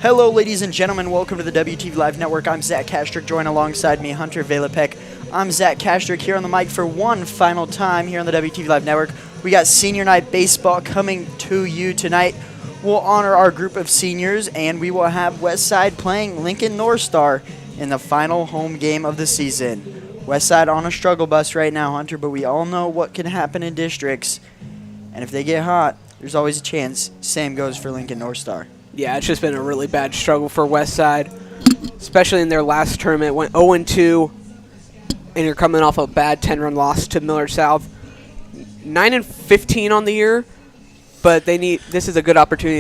Hello, ladies and gentlemen. Welcome to the WTV Live Network. I'm Zach Kastrick. Join alongside me, Hunter Velipek. I'm Zach Kastrick here on the mic for one final time here on the WTV Live Network. We got Senior Night Baseball coming to you tonight. We'll honor our group of seniors, and we will have Westside playing Lincoln North Star in the final home game of the season. Westside on a struggle bus right now, Hunter, but we all know what can happen in districts. And if they get hot, there's always a chance. Same goes for Lincoln North Star. Yeah, it's just been a really bad struggle for Westside, especially in their last tournament. Went 0-2, and you're coming off a bad 10-run loss to Millard South. 9-15 on the year, but this is a good opportunity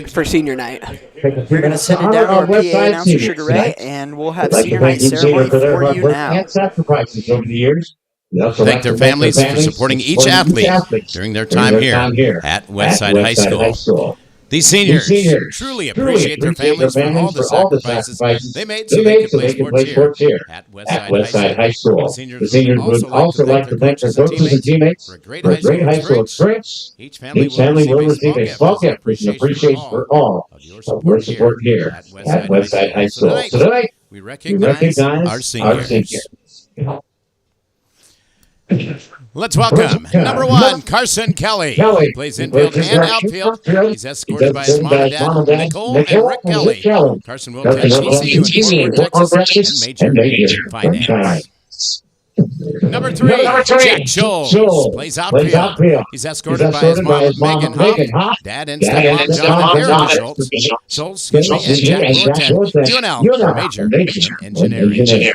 for senior night. We're going to send it down to our PA announcer, Sugar Ray, and we'll have Senior Night ceremony for you now. Sacrifices over the years. Thank their families for supporting each athlete during their time here at Westside High School. These seniors truly appreciate their families for all the sacrifices they made so they could play sports here at Westside High School. The seniors would also like to thank their coaches and teammates for a great high school experience. Each family will receive a small gift as an appreciation for all of your support here at Westside High School. So tonight, we recognize our seniors. Let's welcome number 1, Carson Kelly. He plays infield and outfield. He's escorted by his mom and dad, Nicole and Rick Kelly. Carson will attend TCU in Fort Worth, Texas, and major in finance. Number 3, Jack Scholes plays outfield. He's escorted by his mom, Megan Hoff, dad and stepmom, John and Erica Scholes. And Jack will attend UNL for major in engineering.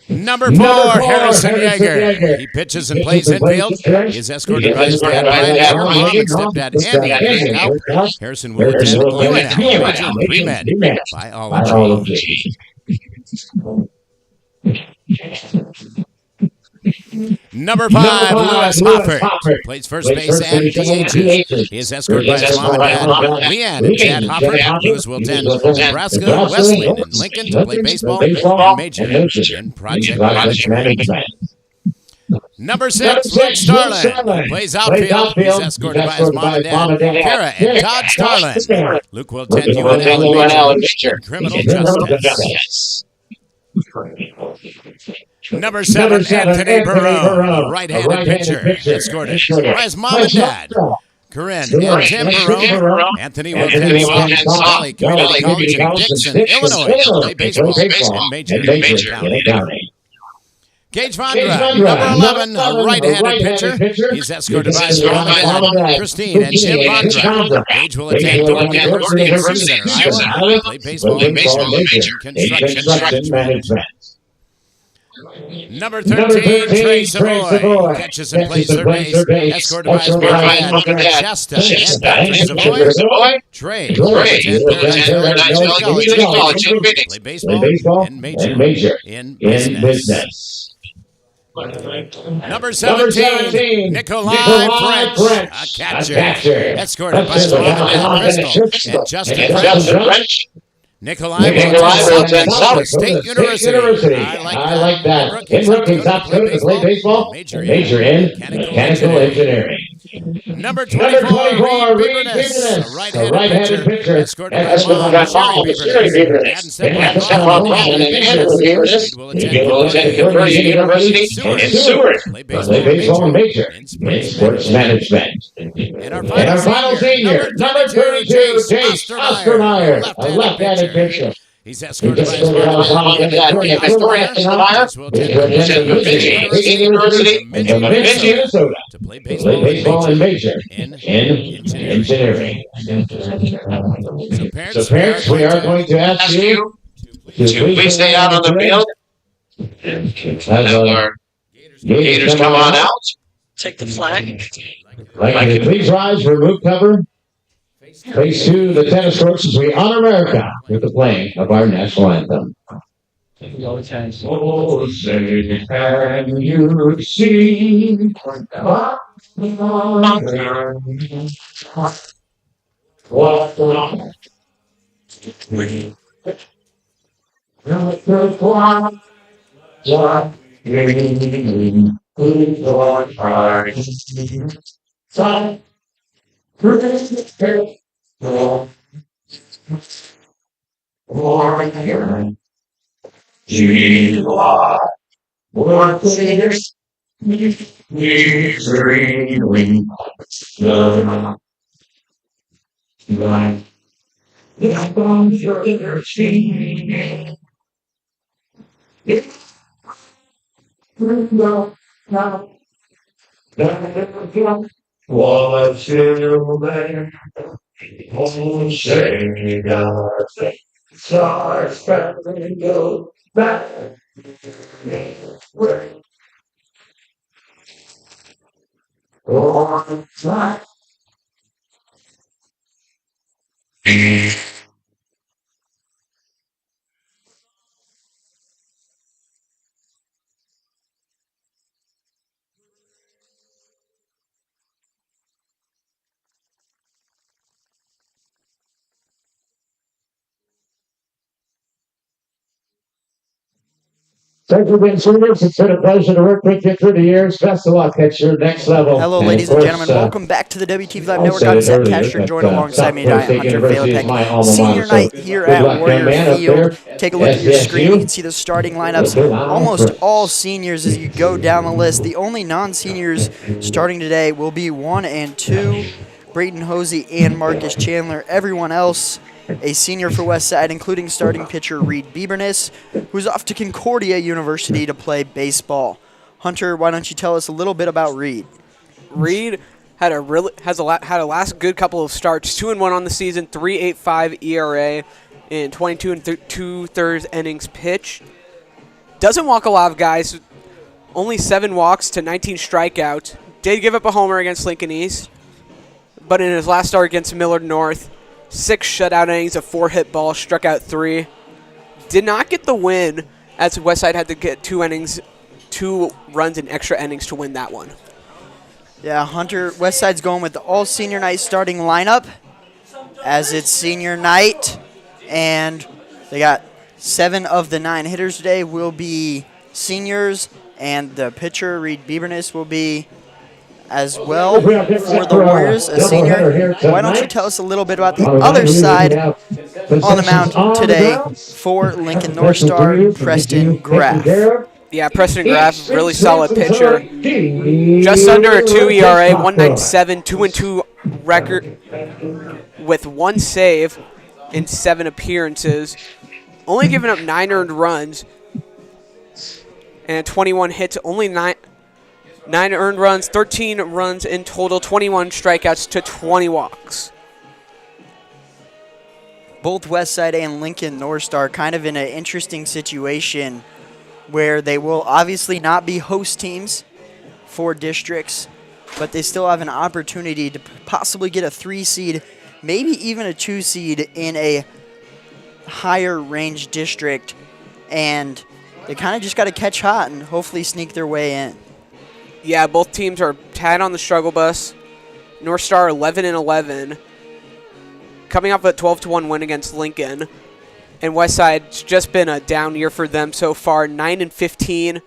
Number 4, Harrison Yeager. He pitches and plays infield. He is escorted by his dad, Brian, mom, and stepdad, Andy. Harrison will attend UNL Pre-Med Biology. Number 5, Lewis Hoffert. Plays first base and DHs. He is escorted by his mom and dad, Leanne and Chad Hoffert. Lewis will attend Nebraska, Wesleyan, and Lincoln to play baseball and major in project management. Number 6, Luke Starlin. Plays outfield. He's escorted by his mom and dad, Kara and Todd Starlin. Luke will attend UNL and major in criminal justice. Number 7, Anthony Barone, right-handed pitcher, escorted by his mom and dad, Corinne and Tim Barone. Anthony will attend South Valley Community College in Dixon, Illinois, to play baseball and major in county. Gage Vondra, number 11, a right-handed pitcher. He's escorted by his mom and dad, Christine and Jim Vondra. Gage will attend Thornton University in Sioux Center, Iowa, to play baseball and major in construction management. Number 13, Trey Savoy. Catches and plays third base, escorted by his mom and dad, Shasta and Patrick Savoy. Trey will attend Paradise Valley College in Phoenix, play baseball and major in business. Number 17, Nikolai French, a catcher, escorted by his mom and dad, Crystal and Justin French. Nikolai will attend South State University. I like that. In rookies, option to play baseball, major in mechanical engineering. Number 24, Reed Biberness, a right-handed pitcher, escorted by Jerry Biberness. And step-on will attend Conversion University in Seward. Play baseball and major in sports management. And our final senior, number 32, Chase Ostermeyer, a left-handed pitcher. He's escorted by his mom and dad, Victoria Ostermeyer, will attend Conversion University in Minnesota to play baseball and major in engineering. So parents, we are going to ask you to please stay out on the field as our Gators come on out. Take the flag. Please rise, remove cover. Face to the tennis courts as we honor America with the playing of our national anthem. Oh, say, can you see what we what was children won't say nothing. Stars and go back. On time. Thank you, Ben Seniors. It's been a pleasure to work with you through the years. Best of luck at your next level. Hello, ladies and gentlemen. Welcome back to the WTV Live Network. I'm Zach Castro, joined alongside me tonight, Hunter Valapek. Senior night here at Warrior Field. Take a look at your screen. You can see the starting lineups. Almost all seniors as you go down the list. The only non-seniors starting today will be 1 and 2, Brayton Hosey and Marcus Chandler. Everyone else a senior for Westside, including starting pitcher Reed Bieberness, who's off to Concordia University to play baseball. Hunter, why don't you tell us a little bit about Reed? Reed had a last good couple of starts, 2-1 on the season, 3.85 ERA in 22 and 2/3 innings pitched. Doesn't walk a lot of guys, only 7 walks to 19 strikeouts. Did give up a homer against Lincoln East, but in his last start against Millard North, 6 shutout innings, a 4-hit ball, struck out 3. Did not get the win, as Westside had to get 2 runs in extra innings to win that one. Yeah, Hunter, Westside's going with the all-senior night starting lineup, as it's senior night, and they got 7 of the 9 hitters today will be seniors, and the pitcher, Reed Bieberness, will be as well for the Warriors, a senior. Why don't you tell us a little bit about the other side on the mound today for Lincoln North Star, Preston Graff? Yeah, Preston Graff, really solid pitcher. Just under a 2 ERA, 1.97, 2-2 record with 1 save in 7 appearances. Only giving up 9 earned runs and 21 hits, only 9 earned runs, 13 runs in total, 21 strikeouts to 20 walks. Both Westside and Lincoln North Star kind of in an interesting situation where they will obviously not be host teams for districts, but they still have an opportunity to possibly get a 3 seed, maybe even a 2 seed in a higher range district, and they kind of just got to catch hot and hopefully sneak their way in. Yeah, both teams are tied on the struggle bus. North Star 11-11, coming off a 12-1 win against Lincoln. And Westside's just been a down year for them so far, 9-15,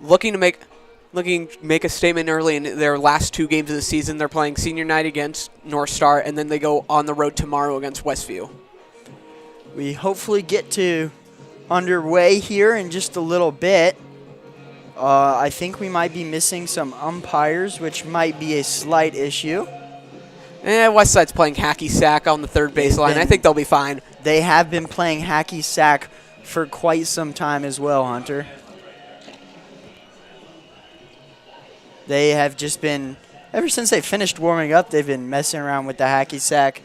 looking to make a statement early in their last 2 games of the season. They're playing senior night against North Star, and then they go on the road tomorrow against Westview. We hopefully get to underway here in just a little bit. I think we might be missing some umpires, which might be a slight issue. Westside's playing hacky sack on the third baseline. I think they'll be fine. They have been playing hacky sack for quite some time as well, Hunter. They have just been, ever since they finished warming up, they've been messing around with the hacky sack.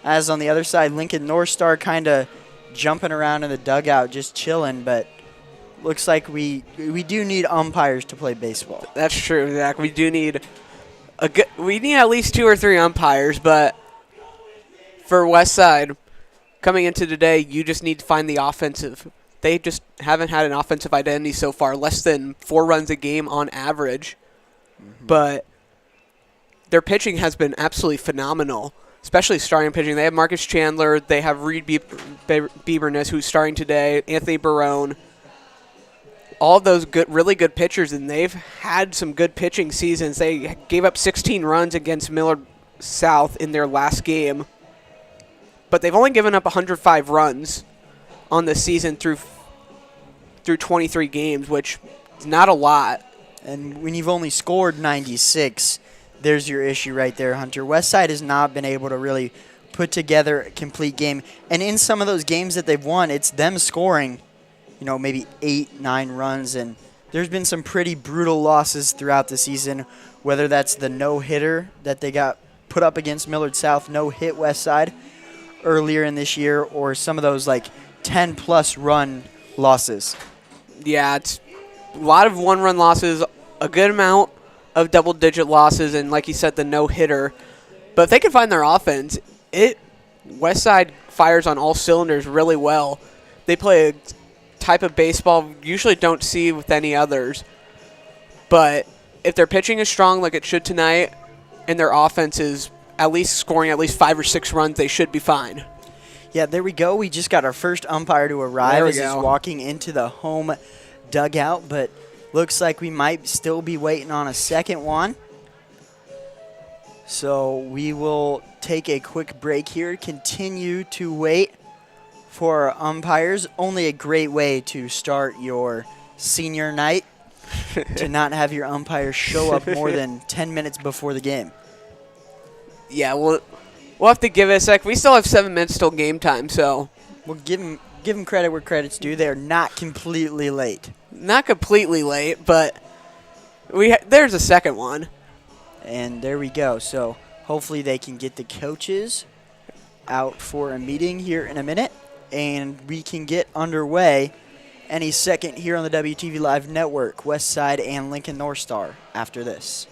As on the other side, Lincoln North Star kind of jumping around in the dugout, just chilling, but looks like we do need umpires to play baseball. That's true, Zach. We do need we need at least 2 or 3 umpires, but for Westside, coming into today, you just need to find the they just haven't had an offensive identity so far, less than 4 runs a game on average. But their pitching has been absolutely phenomenal, especially starting pitching. They have Marcus Chandler, they have Reed Bieberness, who's starting today, Anthony Barone, all of those really good pitchers, and they've had some good pitching seasons. They gave up 16 runs against Millard South in their last game, but they've only given up 105 runs on the season through 23 games, which is not a lot. And when you've only scored 96, there's your issue right there, Hunter. Westside has not been able to really put together a complete game. And in some of those games that they've won, it's them scoring, maybe 8, 9 runs. And there's been some pretty brutal losses throughout the season, whether that's the no-hitter that they got put up against Millard South, no-hit Westside earlier in this year, or some of those, 10-plus run losses. Yeah, it's a lot of one-run losses, a good amount of double-digit losses, and like you said, the no-hitter. But if they can find their offense, Westside fires on all cylinders really well. They play a type of baseball you usually don't see with any others. But if their pitching is strong like it should tonight, and their offense is at least scoring at least 5 or 6 runs, they should be fine. Yeah, there we go. We just got our first umpire to arrive as he's walking into the home dugout, but looks like we might still be waiting on a second one. So we will take a quick break here, continue to wait for our umpires. Only a great way to start your senior night, to not have your umpire show up more than 10 minutes before the game. Yeah, we'll have to give it a sec. We still have 7 minutes till game time, so we'll give them credit where credit's due. They're not completely late. Not completely late, but there's a second one. And there we go. So hopefully they can get the coaches out for a meeting here in a minute, and we can get underway any second here on the WTV Live Network, Westside and Lincoln North Star after this.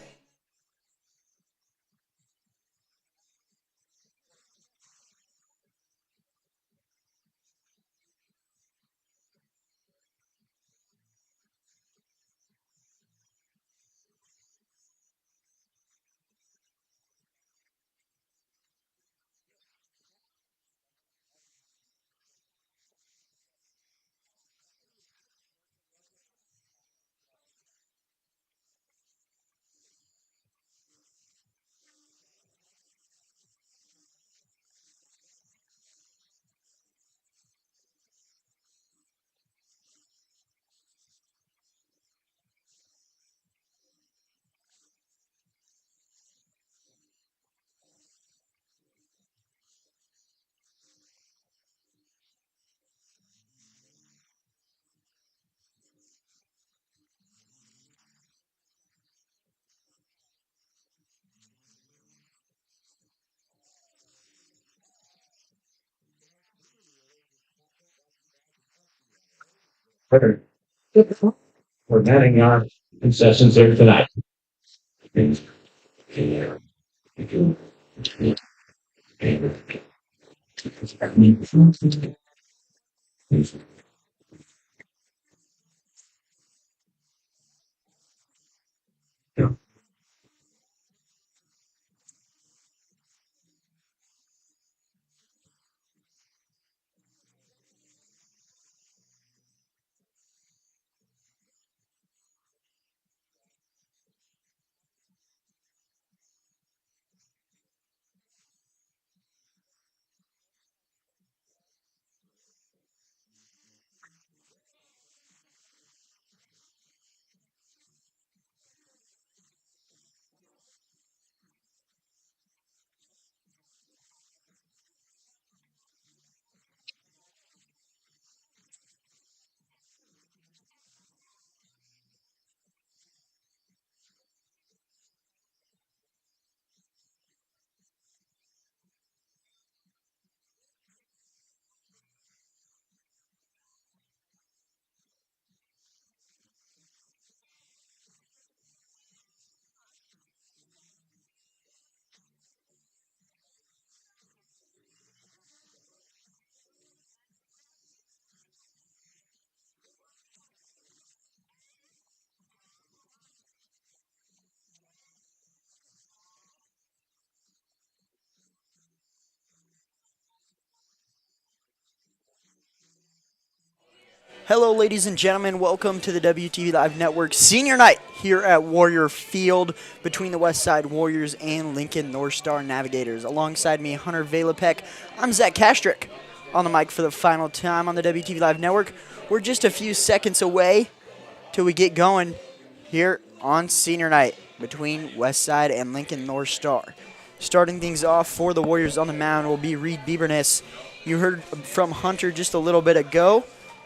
We're manning our concessions here tonight. Hello, ladies and gentlemen. Welcome to the WTV Live Network Senior Night here at Warrior Field between the Westside Warriors and Lincoln North Star Navigators. Alongside me, Hunter Velapek. I'm Zach Kastrick on the mic for the final time on the WTV Live Network. We're just a few seconds away till we get going here on Senior Night between Westside and Lincoln North Star. Starting things off for the Warriors on the mound will be Reed Bieberness. You heard from Hunter just a little bit ago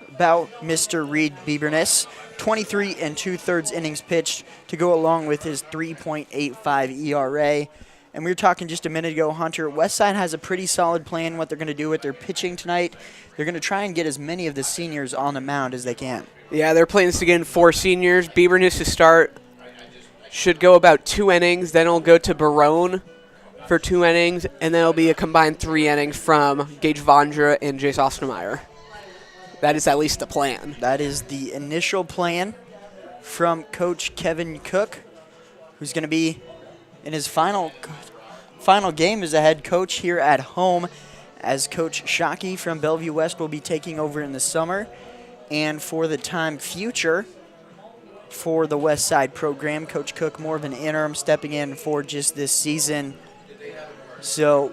about Mr. Reed Bieberness. 23 and 2/3 innings pitched to go along with his 3.85 ERA. And we were talking just a minute ago, Hunter, Westside has a pretty solid plan what they're going to do with their pitching tonight. They're going to try and get as many of the seniors on the mound as they can. Yeah, their plan is to get in 4 seniors. Bieberness to start should go about 2 innings. Then it'll go to Barone for 2 innings. And then it'll be a combined 3 innings from Gage Vondra and Jace Ostermeyer. That is at least the plan. That is the initial plan from Coach Kevin Cook, who's going to be in his final game as a head coach here at home, as Coach Shockey from Bellevue West will be taking over in the summer. And for the time future for the West Side program, Coach Cook more of an interim, stepping in for just this season. So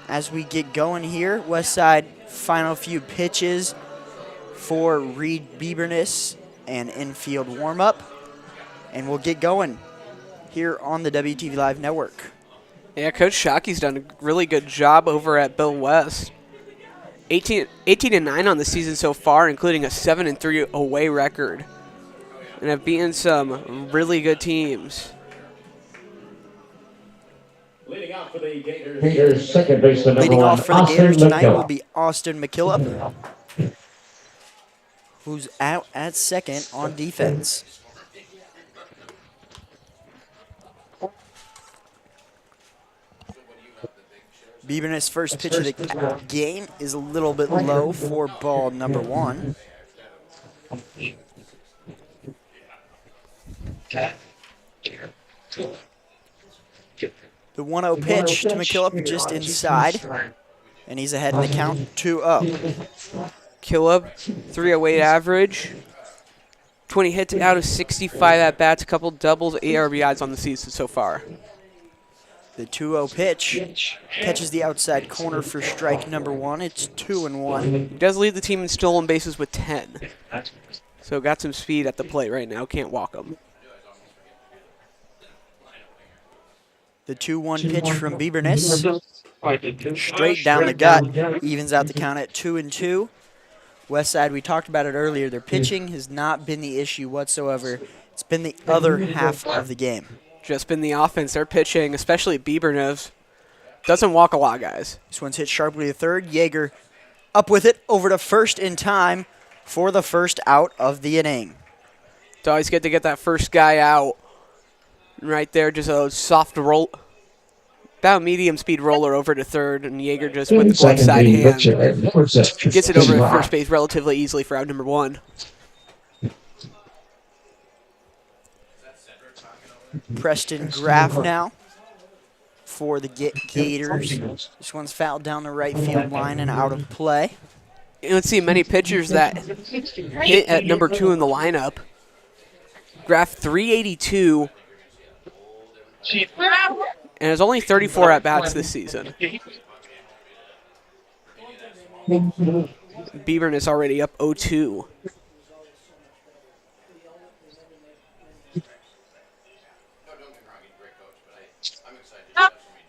as we get going here, West Side final few pitches for Reed Bieberness and infield warm-up. And we'll get going here on the WTV Live Network. Yeah, Coach Shockey's done a really good job over at Bill West. 18-9 on the season so far, including a 7-3 away record. And have beaten some really good teams. Leading off for the Gators, second baseman number Leading 1, off for the Austin Gators tonight McKillop. will be Austin McKillop, who's out at second on defense. Bieberness' first pitch of the game is a little bit low for ball number 1. The 1-0 pitch to McKillop just inside, and he's ahead in the count 2-0. Killub, 308 average. 20 hits out of 65 at-bats, a couple doubles, 8 RBIs on the season so far. The 2-0 pitch catches the outside corner for strike number 1. It's 2-1. He does lead the team in stolen bases with 10. So got some speed at the plate right now, can't walk him. The 2-1 pitch from Bieberness. Straight down the gut, evens out the count at 2-2. Westside, we talked about it earlier, their pitching has not been the issue whatsoever. It's been the other half of the game. Just been the offense. They're pitching, especially Bieberness. Doesn't walk a lot, guys. This one's hit sharply to third. Yeager up with it over to first in time for the first out of the inning. It's always good to get that first guy out. Right there, just a soft roll. About medium speed roller over to third, and Yeager just with the glove side hand gets it over to first base relatively easily for out number 1. Preston Graff now for the Gators. This one's fouled down the right field line and out of play. You don't see many pitchers that hit at number 2 in the lineup. Graff 382 and has only 34 at-bats this season. Bieberness already up 0-2.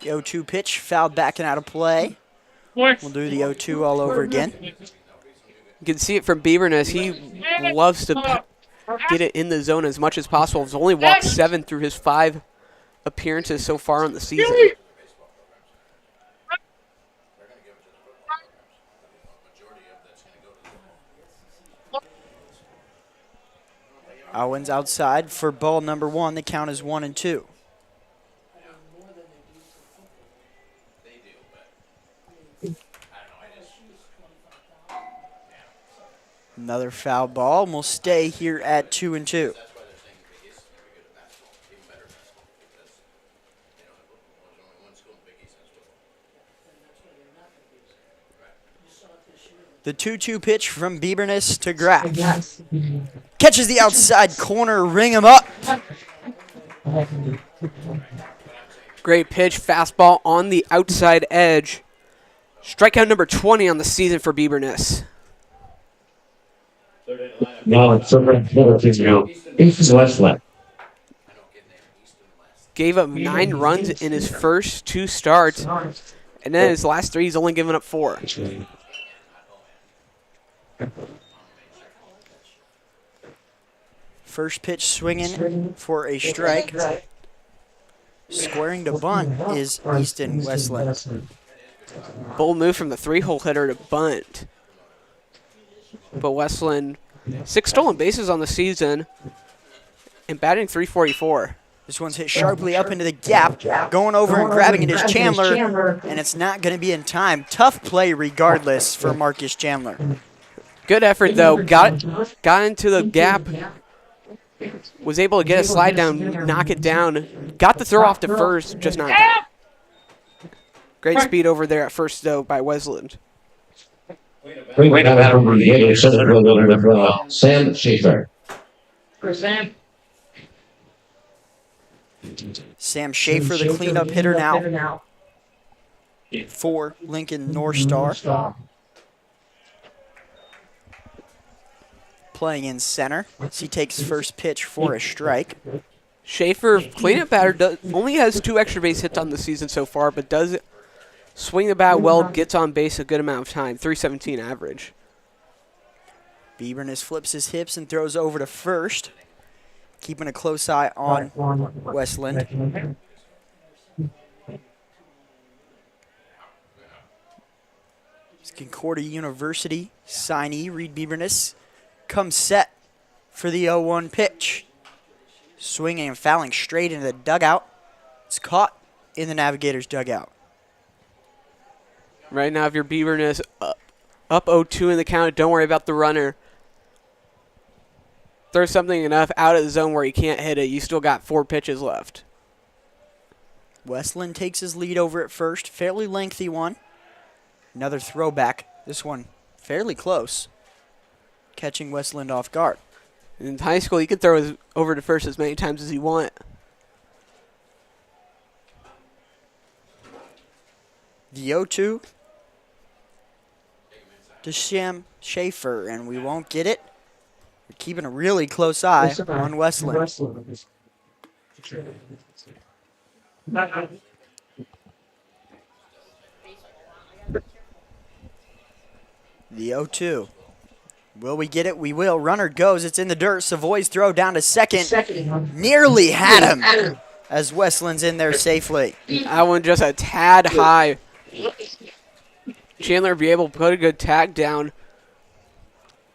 The 0-2 pitch fouled back and out of play. We'll do the 0-2 all over again. You can see it from Bieberness. He loves to get it in the zone as much as possible. He's only walked 7 through his 5 appearances so far on the season. Owens outside for ball number 1. The count is 1-2. Another foul ball, and we'll stay here at 2-2. The 2-2 pitch from Bieberness to Graff. Catches the outside corner, ring him up. Great pitch, fastball on the outside edge. Strikeout number 20 on the season for Bieberness. Now it's Easton Westland. Gave up 9 runs in his first 2 starts, and then his last 3 he's only given up 4. First pitch swinging for a strike. Squaring to bunt is Easton Westland. Bold move from the 3-hole hitter to bunt. But Westland, 6 stolen bases on the season and batting .344. This one's hit sharply up into the gap. Going over and grabbing it is Chandler, and it's not going to be in time. Tough play regardless for Marcus Chandler. Good effort, though. Got into the gap. Was able to get a slide down, knock it down. Got the throw off to first, just not out. Great speed over there at first, though, by Westland. Wait a minute from the Sam Schaefer. Sam Schaefer, the cleanup hitter now for Lincoln North Star. Playing in center as he takes first pitch for a strike. Schaefer, cleanup batter, only has 2 extra base hits on the season so far, but does swing the bat well, gets on base a good amount of time, .317 average. Bieberness flips his hips and throws over to first, keeping a close eye on Westland. It's Concordia University signee Reed Bieberness comes set for the 0-1 pitch. Swinging and fouling straight into the dugout. It's caught in the Navigators' dugout. Right now, if you're Bieberness up 0-2 in the count, don't worry about the runner. Throw something enough out of the zone where you can't hit it. You still got 4 pitches left. Westland takes his lead over at first. Fairly lengthy one. Another throwback. This one fairly close. Catching Westland off guard. In high school, you could throw over to first as many times as you want. The 0-2 to Sam Schaefer, and we won't get it. We're keeping a really close eye on Westland. The 0-2. Will we get it? We will. Runner goes. It's in the dirt. Savoy's throw down to second. Nearly had him as Westland's in there safely. That one just a tad high. Chandler be able to put a good tag down.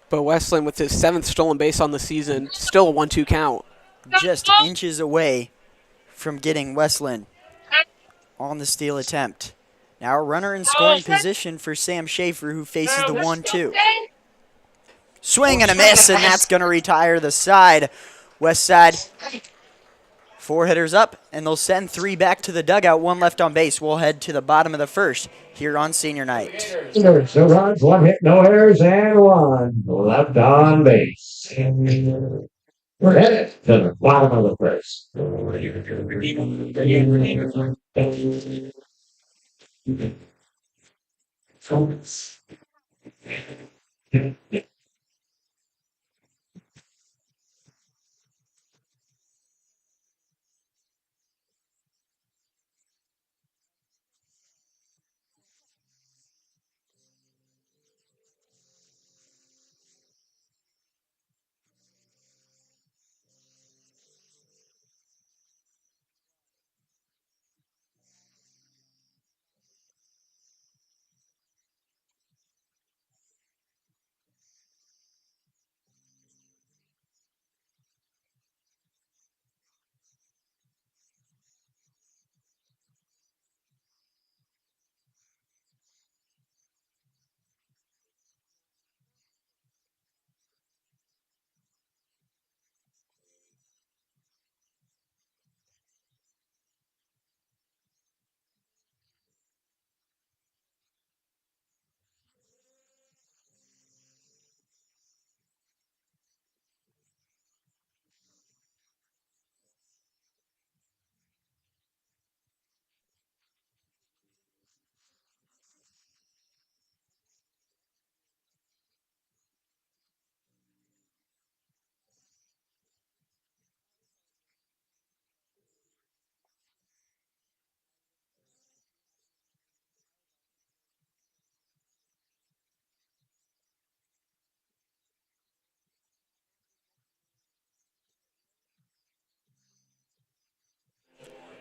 But Westland with his 7th stolen base on the season, still a 1-2 count. Just inches away from getting Westland on the steal attempt. Now a runner in scoring position for Sam Schaefer, who faces the 1-2. Swing and a miss, and that's going to retire the side. Westside, 4 hitters up, and they'll send 3 back to the dugout. 1 left on base. We'll head to the bottom of the first here on senior night. 2 runs, 1 hit, no errors, and 1 left on base. We're headed to the bottom of the first.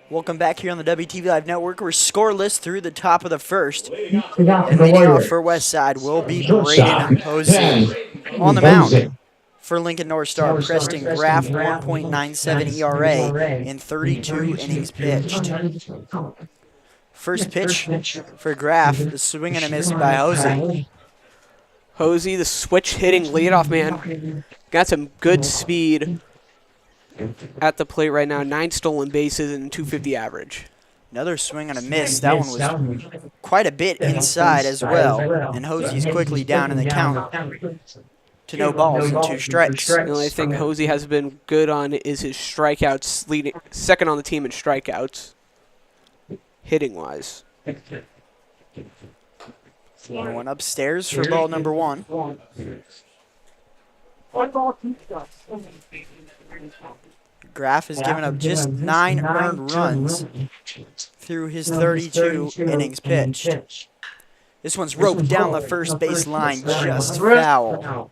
Welcome back here on the WTV Live Network. We're scoreless through the top of the first. Leading And leading off for Westside will be Braden Hosey. On the mound for Lincoln North Star, Preston Graff, 1.97 ERA in 32 innings pitched. First pitch for Graff, the swing and a miss by Hosey. Hosey, the switch hitting leadoff man, got some good speed at the plate right now. 9 stolen bases and 250 average. Another swing and a miss. That one was quite a bit inside as well. And Hosey's quickly down in the count to no balls and 2 strikes. The only thing Hosey has been good on is his strikeouts, leading second on the team in strikeouts, hitting-wise. One upstairs for ball number 1. Graff has given up just 9 earned runs through his 32 innings pitched. This one's roped down the first base line, just foul.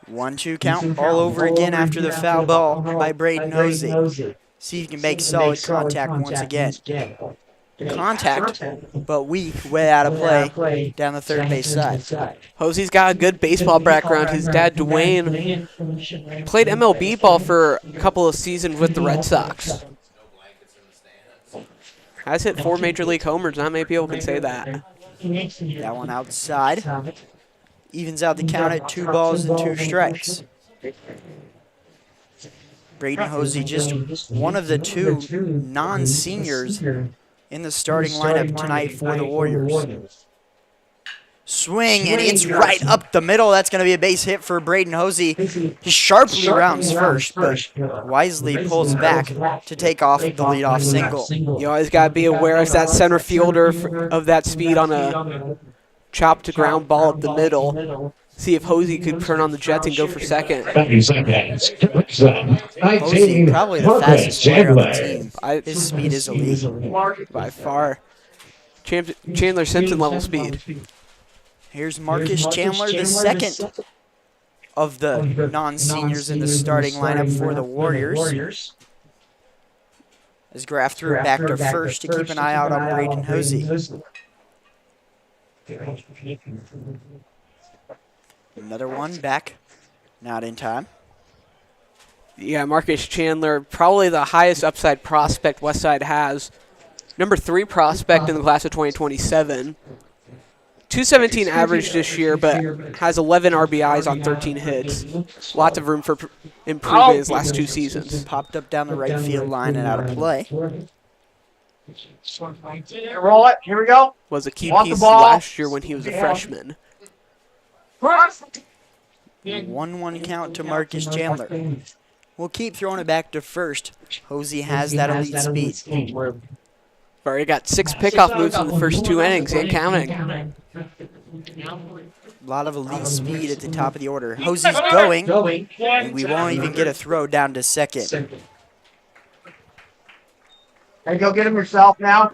One-two count all over again after the foul ball by Braden Hosey. See if he can make solid contact once again. Contact, but weak, way out of play down the third base side. Hosey's got a good baseball background. His dad, Dwayne, played MLB ball for a couple of seasons with the Red Sox. Has hit 4 major league homers. Not many people can say that. That one outside. Evens out the count at 2 balls and 2 strikes. Braden Hosey, just one of the 2 non-seniors in the starting lineup tonight for the Warriors. Swing, and it's right up the middle. That's going to be a base hit for Braden Hosey. He sharply rounds first, but wisely pulls back to take off the leadoff single. You always got to be aware of that center fielder of that speed on a chop to ground ball up the middle. See if Hosey could turn on the Jets and go for second. 30 seconds. Hosey, probably the fastest player on the team. His speed is elite. By far. Chandler Simpson level speed. Here's Marcus Chandler, the second of the non-seniors in the starting lineup for the Warriors. As Graff threw it back to first to keep an eye out on Braden Hosey. Another one back, not in time. Yeah, Marcus Chandler, probably the highest upside prospect Westside has. Number 3 prospect in the class of 2027. 217 average this year, but has 11 RBIs on 13 hits. Lots of room for improvement in his last 2 seasons. Popped up down the right field line and out of play. Roll it. Here we go. Was a key piece last year when he was a freshman. 1-1 count to Marcus Chandler. We'll keep throwing it back to first. Hosey has that elite speed. Already got 6 pickoff moves in the first 2 innings and counting. A lot of elite speed at the top of the order. Hosey's going, and we won't even get a throw down to second. Hey, go get him yourself now.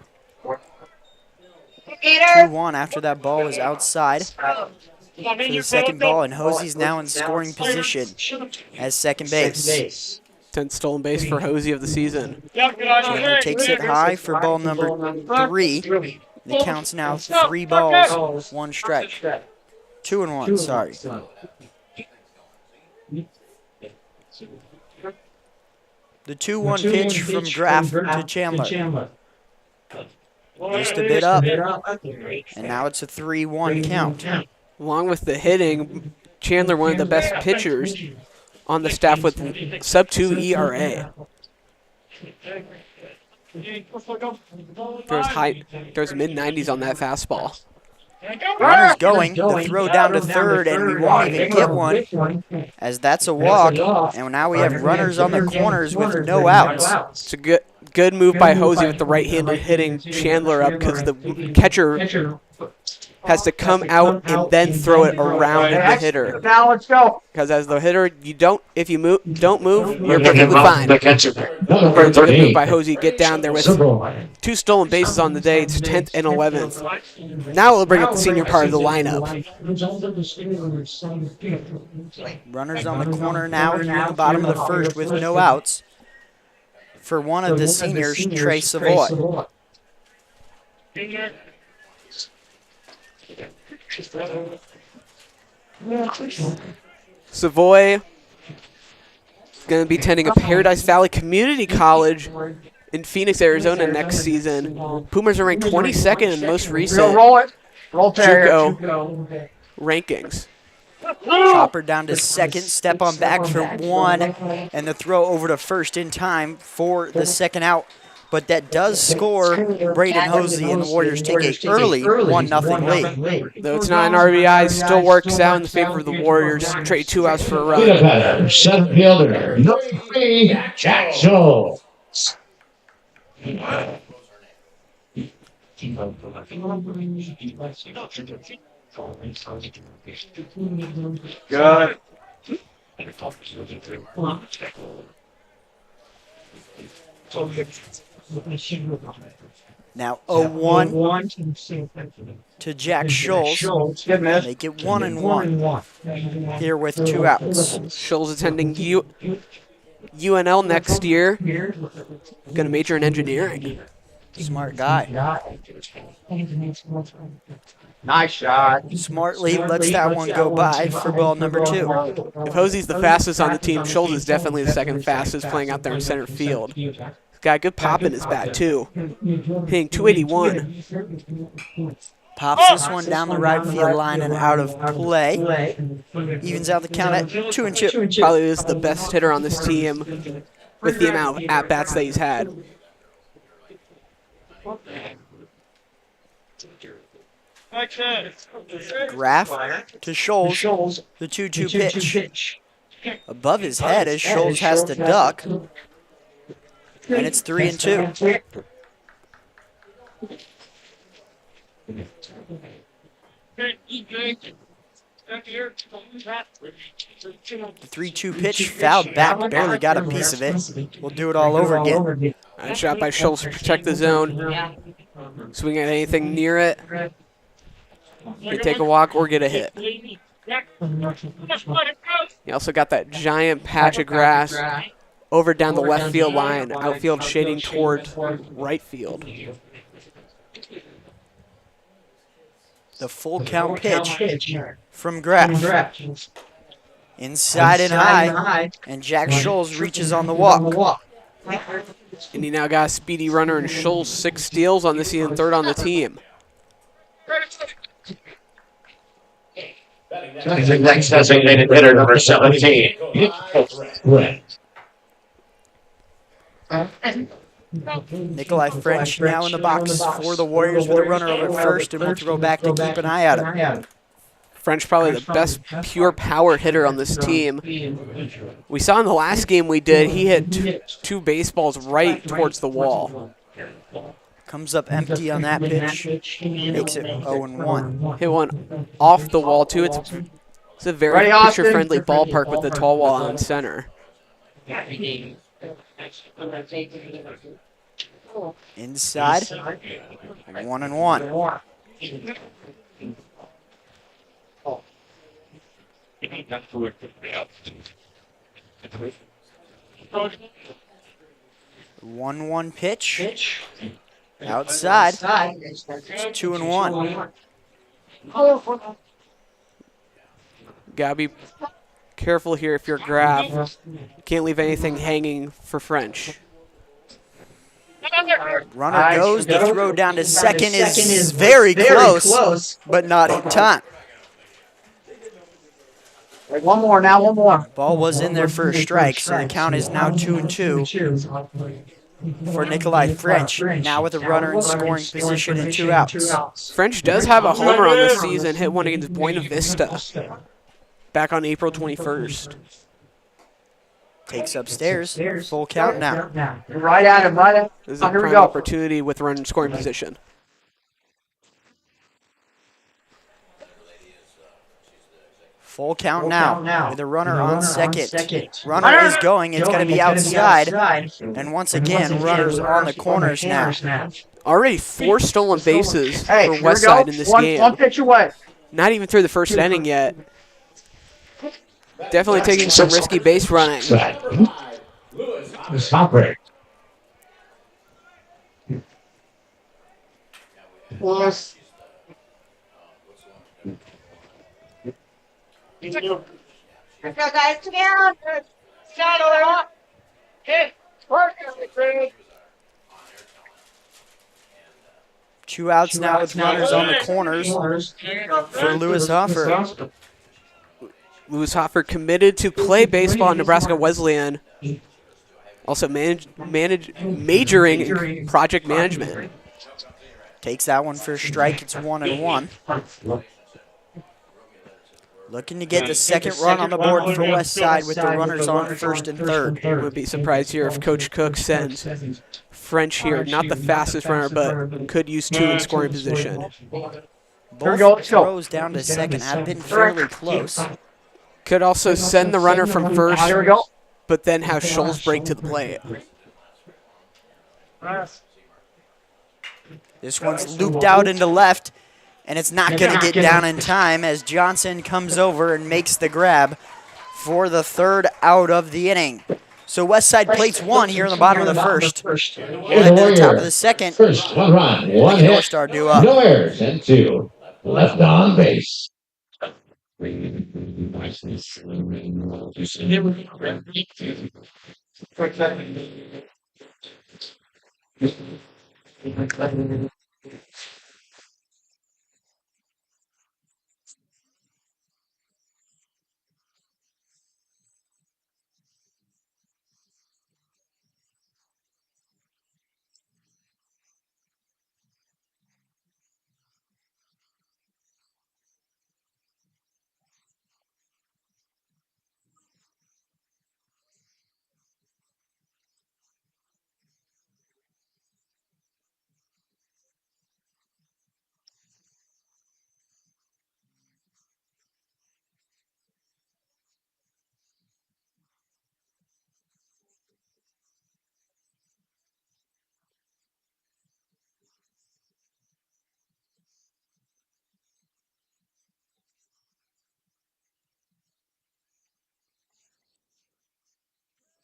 2-1 after that ball was outside for the second ball, and Hosey's now in scoring position as second base. 10th stolen base for Hosey of the season. Chandler takes it high for ball number 3. The count's now 3 balls, 1 strike. 2-1, sorry. The 2-1 pitch from Graff to Chandler. Just a bit up, and now it's a 3-1 count. Along with the hitting, Chandler one of the best pitchers on the staff with sub-2 ERA. There's mid-90s on that fastball. Runner's going, the throw down to third, and we won't even get one, as that's a walk, and now we have runners on the corners with no outs. It's a good move by Hosey with the right-handed hitting Chandler up because the catcher has to come out and then throw it around the hitter. Now let's go. Because as the hitter, if you don't move, you're perfectly fine. Number Good 13. move by Hosey. Get down there with Savoy. 2 stolen bases on the day. It's 10th and 11th. Now we'll bring up the senior part of the lineup. Runners on the corner now here in the bottom of the first with no outs. For one of the seniors, Trey Savoy. Savoy is going to be attending a Paradise Valley Community College in Phoenix, Arizona next season. Boomers are ranked 22nd in most recent Roll it. Roll Terrier. JUCO rankings. Chopper down to second, step on back for one, and the throw over to first in time for the second out. But that does score Braden Hosey, and the Warriors take a early 1-0 lead. Though it's not an RBI, still works out in the favor of the Warriors. Trade 2 outs for a run. Better center fielder. Number 3, Jack Schultz. Good. Now 0-1 to Jack Schultz. Good miss. Make it 1-1 here with 2 outs. Schultz attending UNL next year. Going to major in engineering. Smart guy. Nice shot. Smartly lets that one go by for ball number 2. If Hosey's the fastest on the team, Schultz is definitely the second fastest playing out there in center field. He's got a good pop in his bat, too. Hitting 281. Pops this one down the right field line and out of play. Evens out the count at 2-2. Probably is the best hitter on this team with the amount of at-bats that he's had. Graff to Schultz, the 2-2 pitch. Above his head as Schultz has to duck. And it's 3-2. The 3-2 pitch fouled back, barely got a piece of it. We'll do it all over again. Nice shot by Schultz to protect the zone. Swing at anything near it. Can take a walk or get a hit. He also got that giant patch of grass over down the left field line, outfield shading toward right field. The full count pitch from Graff. Inside and high, and Jack Schultz reaches on the walk. And he now got a speedy runner in Schultz, 6 steals on the season, 3rd on the team. The next designated hitter, number 17. Nikolai French now in the box for the Warriors with a runner over at first, and we'll throw back to keep an eye at him. French probably the best pure power hitter on this team. We saw in the last game we did, he hit 2 baseballs right towards the wall. Comes up empty on that pitch, makes it 0-1. Hit one off the wall too. It's a very pitcher-friendly ballpark with the tall wall on center. Inside, 1-1. 1-1 pitch. Outside. It's 2-1. Gotta be careful here if you're Graff. Can't leave anything hanging for French. Runner goes. The throw down to second is very close, but not in time. One more now, one more. Ball was in there for a strike, so the count is now 2-2 for Nikolai French, now with a runner in scoring position and 2 outs. French does have a homer on the season, hit one against Buena Vista back on April 21st. Takes upstairs, full count now. Right at him, right at him. This is a Here we prime go. opportunity with runner in scoring position. Full count now with the runner on second. Runner is going. It's going to be outside. And once again, runners on the corners now. Already 4 stolen bases for Hey, Westside in this game. One pitch away. Not even through the first inning yet. Definitely taking some risky base running. Hopper. Yes. Two outs now with runners on the corners for Lewis Hoffer. Lewis Hoffer committed to play baseball at Nebraska Wesleyan. Also majoring in project management. Takes that one for a strike. It's 1-1. Looking to get the second run on the board for Westside with the runners on first and third. Would be surprised here if Coach Cook sends French here. Not the fastest runner, but could use 2 in scoring position. Both throws down to second have been fairly close. Could also send the runner from first, but then have Scholes break to the plate. This one's looped out into left, and it's not going to get down in time as Johnson comes over and makes the grab for the third out of the inning. So Westside plates 1 here in the bottom of the first. Heading to the top of the second. First, 1 run, 1 North hit, Star due up. no errors, and 2 left on base.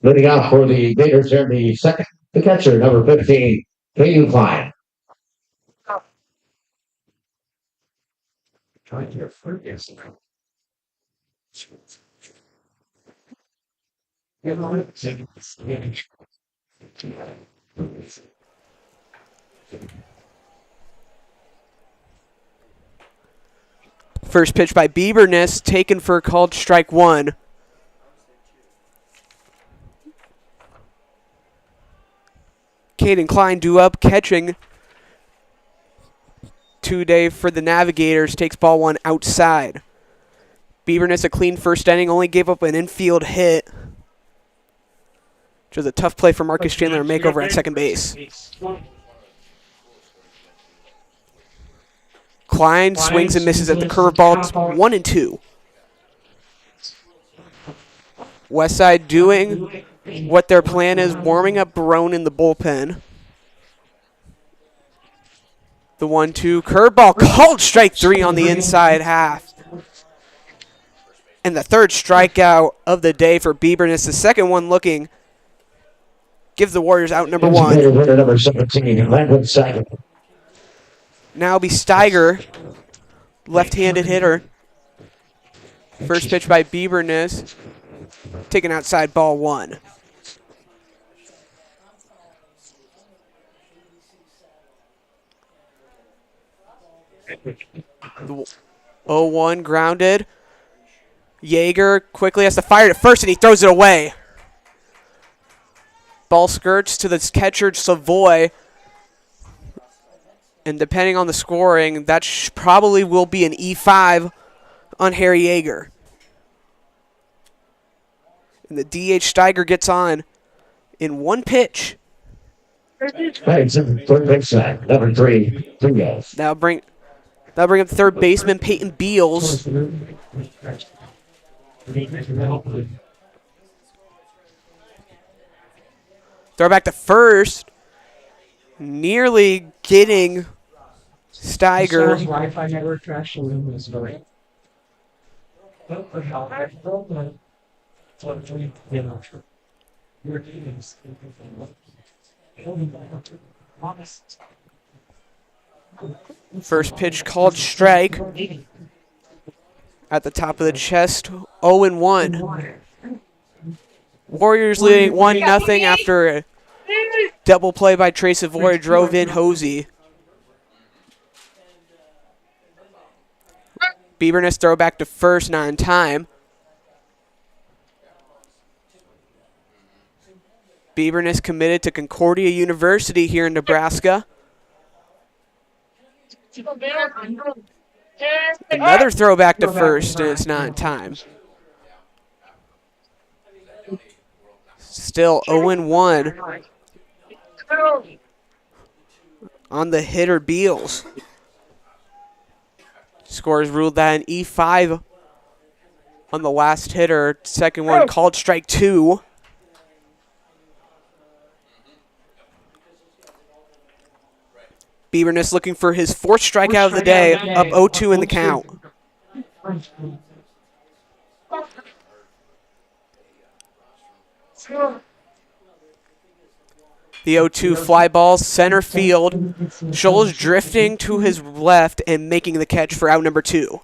Leading out for the Gators in the second, the catcher, number 15, K.U. Klein. First pitch by Bieberness, taken for a called strike 1. Caden Klein due up, catching today for the Navigators, takes ball 1 outside. Bieberness, a clean first inning, only gave up an infield hit, which was a tough play for Marcus Chandler to make over at second base. Klein swings and misses at the curveball. It's 1-2. Westside doing what their plan is, warming up Barone in the bullpen. The 1-2 curveball, called strike 3 on the inside half. And the third strikeout of the day for Bieberness. The second one looking. Gives the Warriors out number 1. Number 17, Landon Steiger. Now be Steiger, left-handed hitter. First pitch by Bieberness, taken outside, ball 1. The 0-1 grounded. Yeager quickly has to fire it at first, and he throws it away. Ball skirts to the catcher, Savoy. And depending on the scoring, that probably will be an E5 on Harry Yeager. And the DH Steiger gets on in 1 pitch. Thanks, third baseman, number 3, Diaz. That'll bring up third baseman Peyton Beals. Throw back to first. Nearly getting Steiger. Wi-Fi network trash is great. First pitch called strike. At the top of the chest, 0-1. Warriors leading 1-0 after a double play by Trey Savoy drove in Hosey. Bieberness throw back to first, not in time. Bieberness committed to Concordia University here in Nebraska. Another throw back to first, and it's not in time. Still 0-1 on the hitter Beals. Scores ruled that an E5 on the last hitter. Second one called strike 2. Bieberness looking for his 4th strikeout of the day, up 0-2 in the count. The 0-2 fly ball, center field. Scholes drifting to his left and making the catch for out number 2.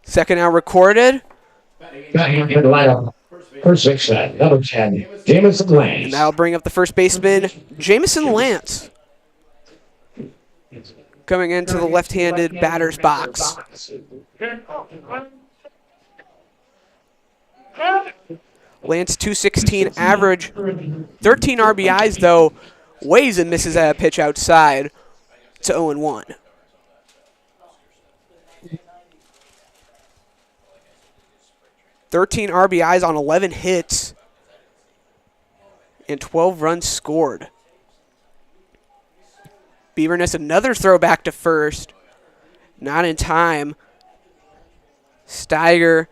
Second out recorded. First six, number 10, Jamison Lance. And that'll bring up the first baseman, Jamison Lance. Coming into the left-handed batter's box. Lance 216 average, 13 RBIs though, weighs and misses at a pitch outside to 0-1. "13 RBIs on 11 hits and 12 runs scored." Bieberness another throw back to first. Not in time. Steiger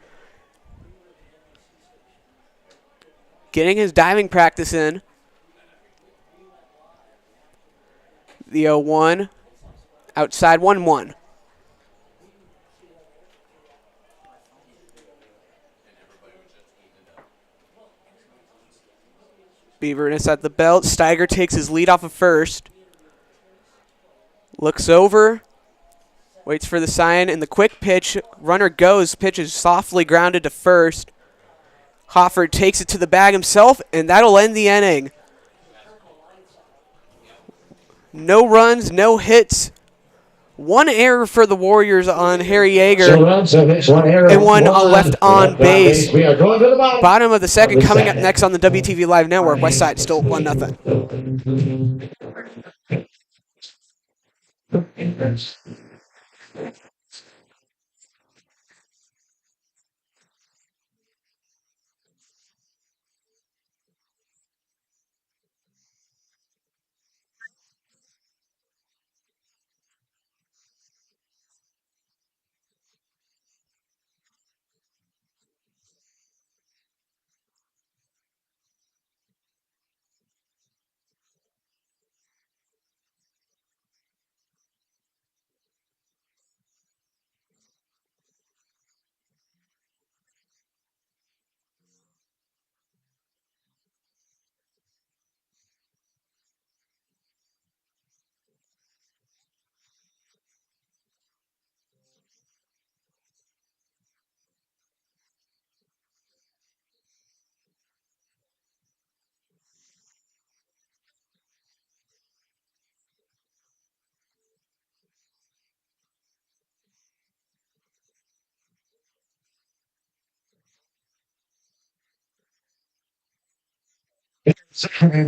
getting his diving practice in. The 0-1 outside 1-1. Bieberness at the belt. Steiger takes his lead off of first. Looks over. Waits for the sign, and the quick pitch. Runner goes. Pitch is softly grounded to first. Hofford takes it to the bag himself, and that'll end the inning. No runs, no hits. One error for the Warriors on Harry Yeager, and one left on base. Bottom of the second, coming up next on the WTV Live Network. Westside still 1-0.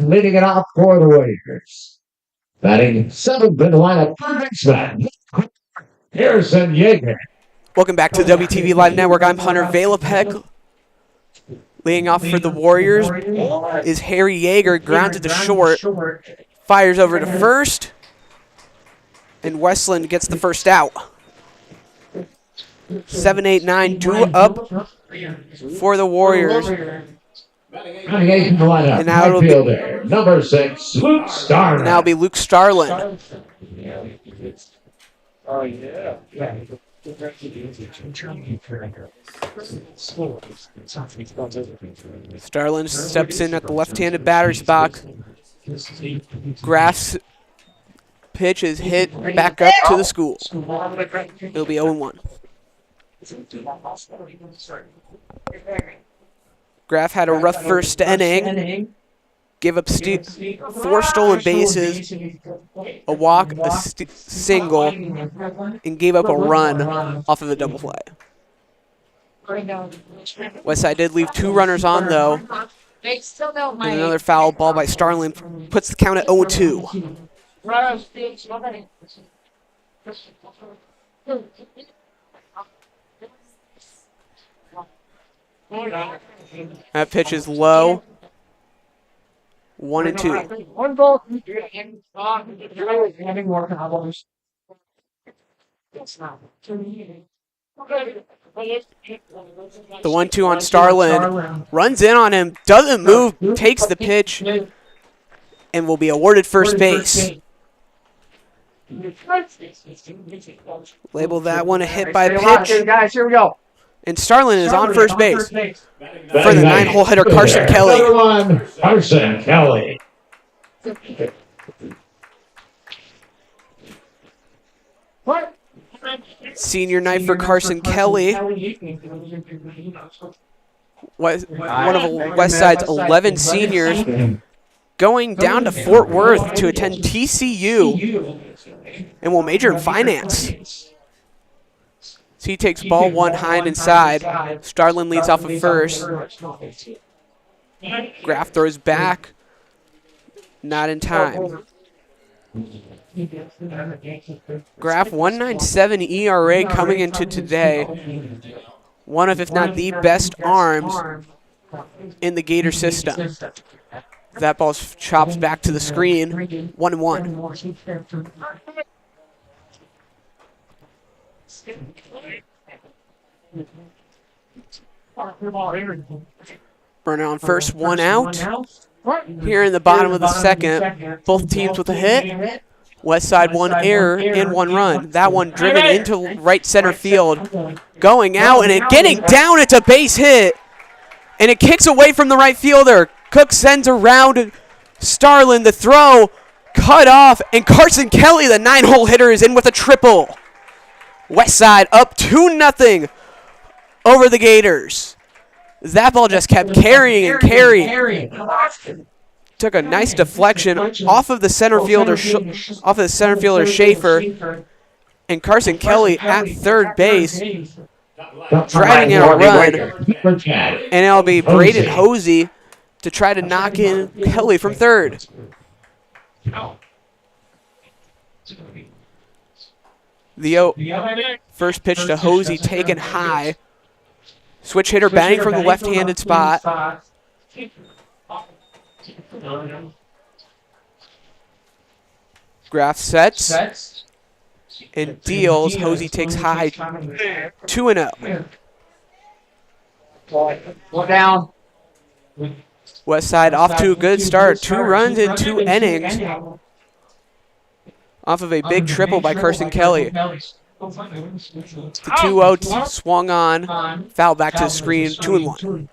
Leading it off for the Warriors. Batting seventh in the lineup, baseman, Harrison Yeager. Welcome back to the WTV Live Network. I'm Hunter Valapek. Leading off for the Warriors is Harry Yeager, grounded to short. Fires over to first. And Westland gets the first out. 7-8-9, 2 up for the Warriors. And now it'll be number 6, Luke Starlin. Now it'll be Luke Starlin. Oh, yeah. Starlin steps in at the left-handed batter's box. Graf's pitch is hit back up to the school. It'll be 0-1. Graf had a rough first inning. Give up 4 stolen bases, a walk, a single, and gave up a run off of a double play. Westside did leave 2 runners on, though. And another foul ball by Starlin puts the count at 0-2. That pitch is low. 1-2. One ball. Having more problems. The 1-2 on Starlin. Runs in on him, doesn't move, takes the pitch, and will be awarded first base. Label that one a hit by pitch. Okay, guys, here we go. And Starlin is on first base for the 9-hole hitter Carson Kelly. Carson Kelly. What? Senior night for Carson Kelly. One of Westside's 11 seniors going down to Fort Worth to attend TCU and will major in finance. So he takes ball 1 high and inside. Starlin leads off of first. Graf throws back. Not in time. Graf 1.97 ERA coming into today. One of, if not the best arms in the Gator system. That ball's chopped back to the screen. 1-1. Runner on first, 1 out. Here in the bottom of the second, both teams with a hit. Westside 1 error and 1 run. That one driven into right center field. Going out and it getting down. It's a base hit. And it kicks away from the right fielder. Cook sends around Starlin. The throw cut off. And Carson Kelly, the 9-hole hitter, is in with a triple. Westside up 2-0 over the Gators. That ball just kept carrying and carrying. Took a nice deflection off of the center fielder, Schaefer, and Carson Kelly at third base, driving in a run, and it'll be Braden Hosey to try to knock in Kelly from third. The first pitch to Hosey taken high. Switch hitter batting from the left-handed spot. Graf sets and deals. Hosey takes high. 2-0. Down. Westside off to a good start. 2 runs in 2 innings. Off of a big triple by Carson Kelly. The 2-0 swung on. Foul back to the screen. 2-1.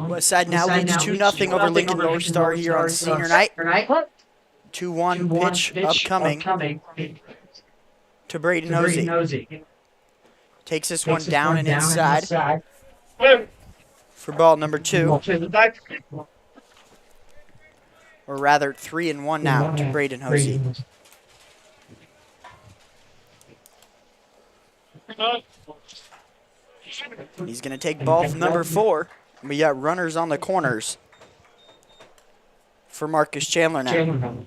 Westside now leads 2-0 over Lincoln North Star here on senior night. 2-1 pitch upcoming to Braden Hosey. Takes this one down and inside for ball number 2. Or rather, 3-1 now to Braden Hosey. He's going to take ball from number 4. We got runners on the corners for Marcus Chandler now.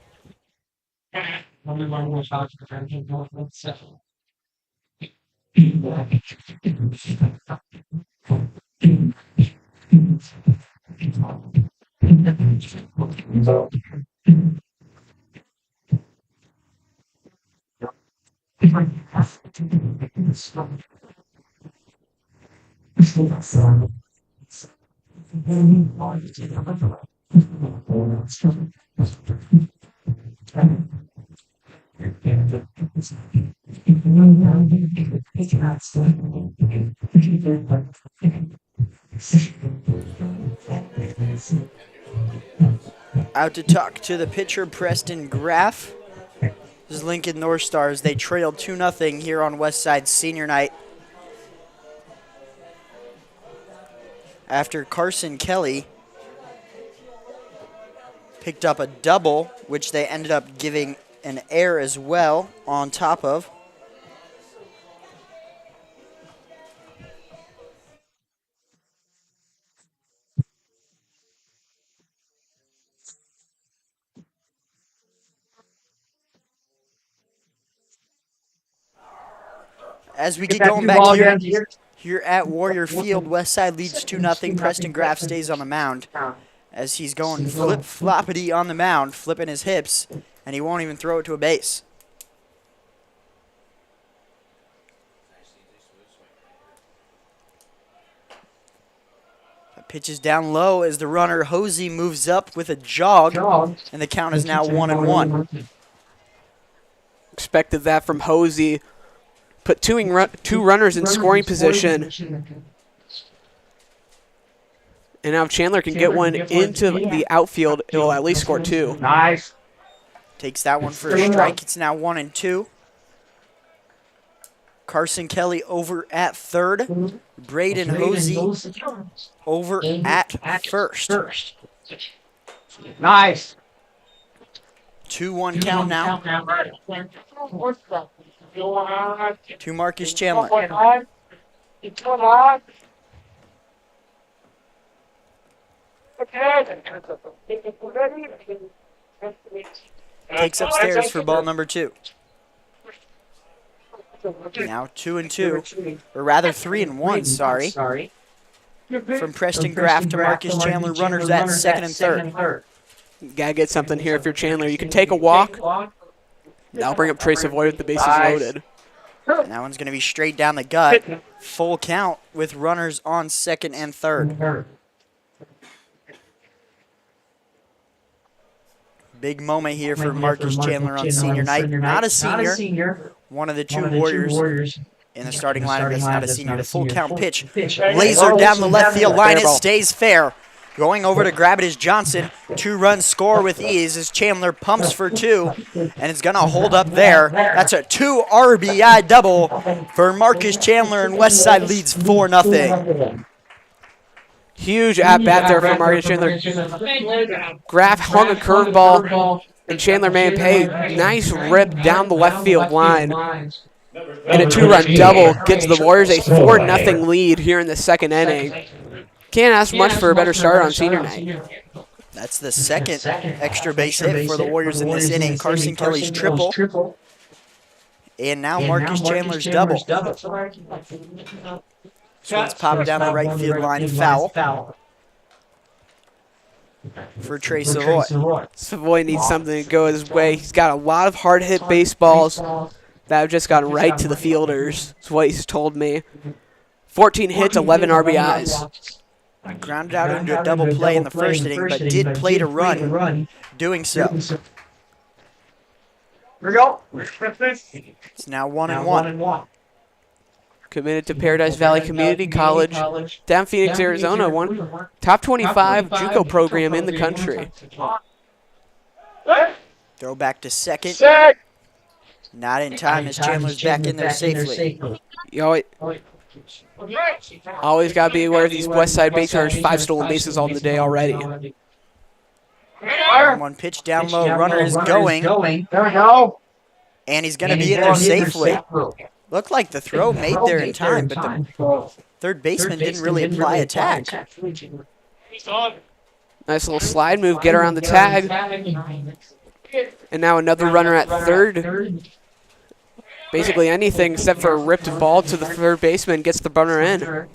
Out to talk to the pitcher, Preston Graff. This is Lincoln North Stars. They trailed 2-0 here on Westside senior night. After Carson Kelly picked up a double, which they ended up giving an error as well on top of. As we get going back here at Warrior Field, Westside leads 2-0. Preston Graff stays on the mound as he's going flip-floppity on the mound, flipping his hips, and he won't even throw it to a base. The pitch is down low as the runner, Hosey, moves up with a jog, and the count is now 1-1. Expected that from Hosey. Put two runners in scoring position. And now if Chandler can get one into the outfield, it will at least score two. Nice. Takes that one for a strike. It's now 1-2. Carson Kelly over at third. Braden Hosey over at first. Nice. 2-1 count now to Marcus Chandler. Takes upstairs for ball number 2. Now 2-2, or rather 3-1, sorry. From Preston Graff to Marcus Chandler, runners at second and third. You gotta get something here if you're Chandler. You can take a walk. Now bring up Trey Savoy with the bases loaded. And that one's going to be straight down the gut. Full count with runners on second and third. Big moment here for Marcus Chandler on senior night. Not a senior. One of the two Warriors in the starting lineup that's not a senior. The full count pitch. Laser down the left field line. It stays fair. Going over to grab it is Johnson. 2-run score with ease as Chandler pumps for 2, and it's going to hold up there. That's a 2 RBI double for Marcus Chandler, and Westside leads 4-0. Huge at-bat there for Marcus Chandler. Graff hung a curveball, and Chandler made him pay. Nice rip down the left field line. And a 2-run double gets the Warriors a 4-0 lead here in the second inning. Can't ask much for a better start on senior night. That's the second extra base hit for the Warriors in this inning. Carson Kelly's triple. And now Marcus Chandler's double. So it's popped down the right field line, foul for Trey Savoy. Savoy needs something to go his way. He's got a lot of hard-hit baseballs that have just gone right to the fielders. That's what he's told me. 14 hits, 11 RBIs. Grounded out into a double play in the first inning, but did play to run, doing so. Here we go. It's now 1-1. Committed to Paradise Valley Community College, down Phoenix, Arizona. One top 25 JUCO program in the country. Throw back to second. Not in time as Chandler's back in there safely. Always got to be aware of these Westside base runners. 5 stolen bases on the day already. 1 pitch down low. Runner is going. There we go. And he's going to be in there safely. Looked like the throw made there in time, but the third baseman didn't really apply a tag. Nice little slide move, get around the tag. And now another runner at third. Basically anything except for a ripped ball to the third baseman gets the runner in.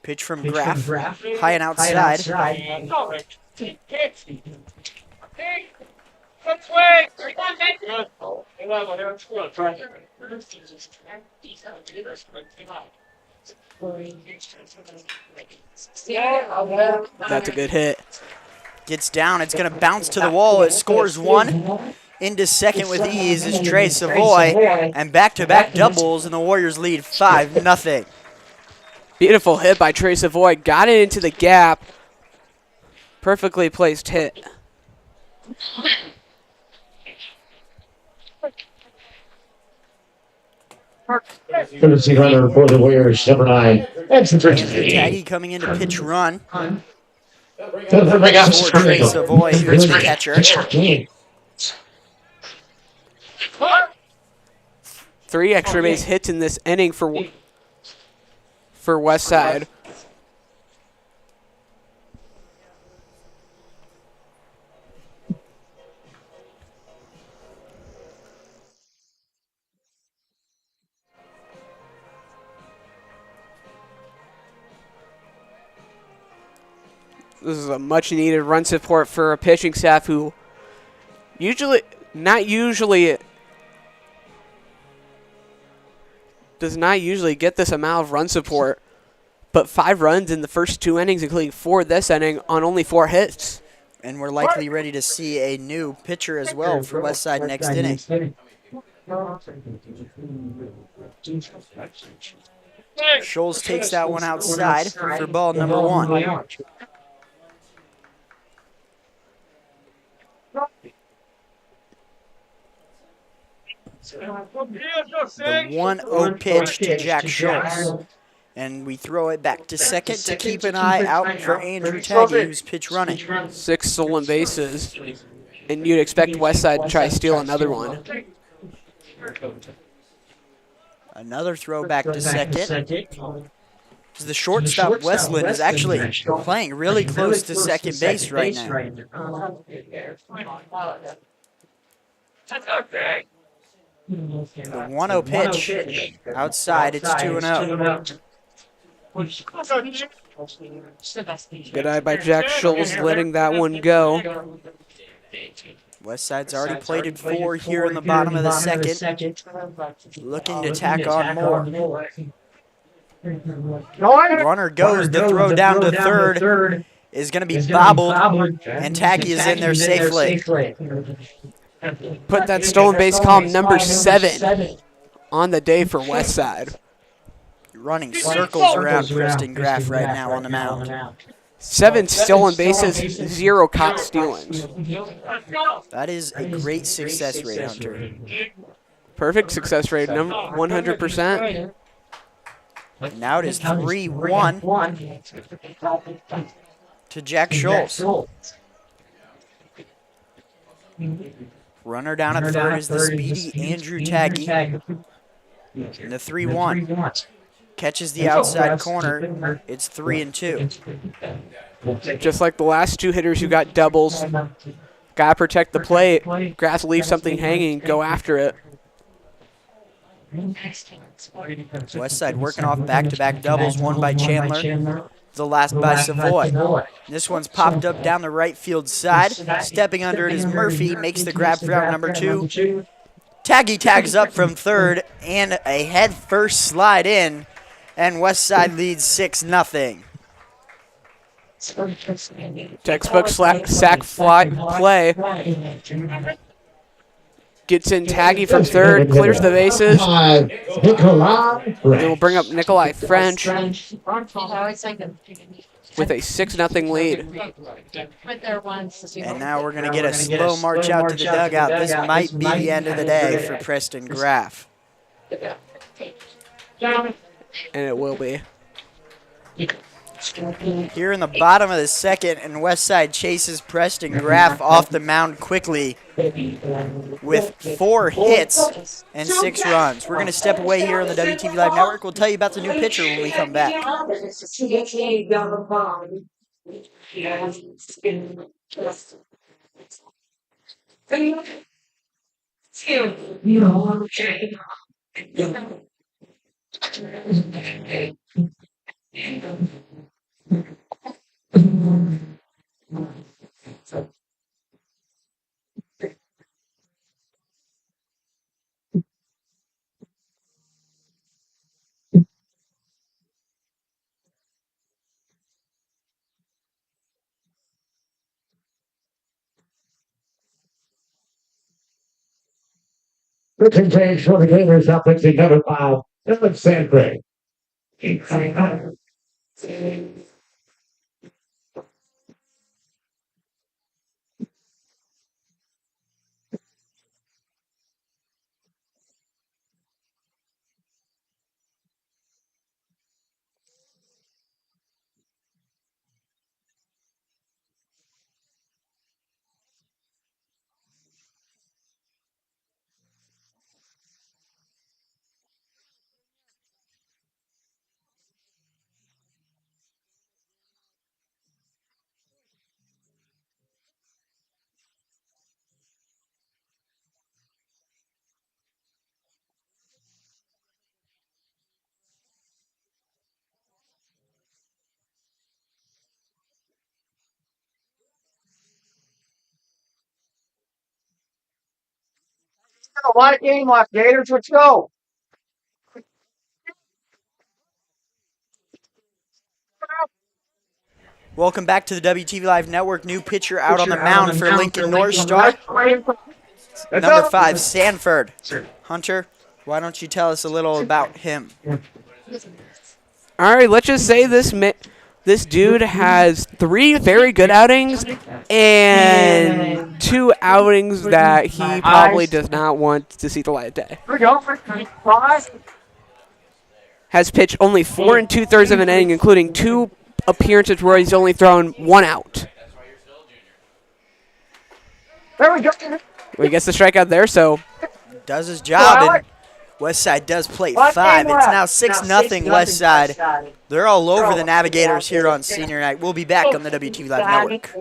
Pitch from Graff, high and outside. That's a good hit. Gets down. It's going to bounce to the wall. It scores one. Into second with ease is Trey Savoy. And back-to-back doubles, and the Warriors lead 5-0. Beautiful hit by Trey Savoy. Got it into the gap. Perfectly placed hit. Courtesy runner for the Warriors, number 9. Andrew Taggy coming in to pitch run. Bring up For Trey Savoy, who's the catcher. 3 extra base hits in this inning for Westside. This is a much needed run support for a pitching staff who does not usually get this amount of run support, but 5 runs in the first 2 innings, including 4 this inning, on only 4 hits. And we're likely ready to see a new pitcher as well for Westside next inning. Scholes takes that one outside for ball number 1. The 1-0 pitch to Jack Scholes. And we throw it back to second to keep an eye out for Andrew Taggy, who's pitch running. 6 stolen bases, and you'd expect Westside to try to steal another one. Another throw back to second. The shortstop, Westland, is actually playing really close to second base right now. The 1-0 pitch outside, it's 2-0. Good eye by Jack Scholes, letting that one go. Westside's already plated 4 here in the bottom of the second. Looking to tack on more. Runner goes, the throw down to third is going to be bobbled, and Taggy is in there safely. Put that stolen base column number 7 on the day for Westside. Running circles around Preston Graff right now on the mound. 7 stolen bases, 0 caught stealings. That is a great success rate, Hunter. Perfect success rate, 100%. Now it is 3-1 to Jack Scholes. Runner down at third is the speedy Andrew Taggy. And the 3-1 catches the outside corner. It's 3-2. Just like the last 2 hitters who got doubles. Gotta protect the plate. Grass leave something hanging, go after it. Westside working off back-to-back doubles, one by Chandler, the last by Savoy. This one's popped up down the right field side. Stepping under it is Murphy, makes the grab for out number 2. Taggy tags up from third, and a head-first slide in, and Westside leads 6-0. Textbook sack fly play. Gets in Taggy from third, clears the bases. It will bring up Nikolai French with a 6-0 lead. And now we're going to get a slow march out to the dugout. This might be the end of the day for Preston Graff. And it will be. Here in the bottom of the second, and Westside chases Preston Graff off the mound quickly with 4 hits and 6 runs. We're going to step away here on the WTV Live Network. We'll tell you about the new pitcher when we come back. Pitching change for the Gators. Now pitching number 5, Alex Sandberg. A lot of game left, Gators. Let's go. Welcome back to the WTV Live Network. New pitcher out on the mound for Lincoln North Star. Number 5, Sanford. Hunter, why don't you tell us a little about him? All right, let's just say this dude has 3 very good outings and 2 outings that he probably does not want to see the light of day. Here we go. 5. Has pitched only 4 2/3 of an inning, including 2 appearances where he's only thrown 1 out. There we go. Well, he gets the strikeout there, so Does his job, and Westside does play 5. It's now 6-0 Westside. They're all over the Navigators here on senior night. We'll be back on the WTV Live Network.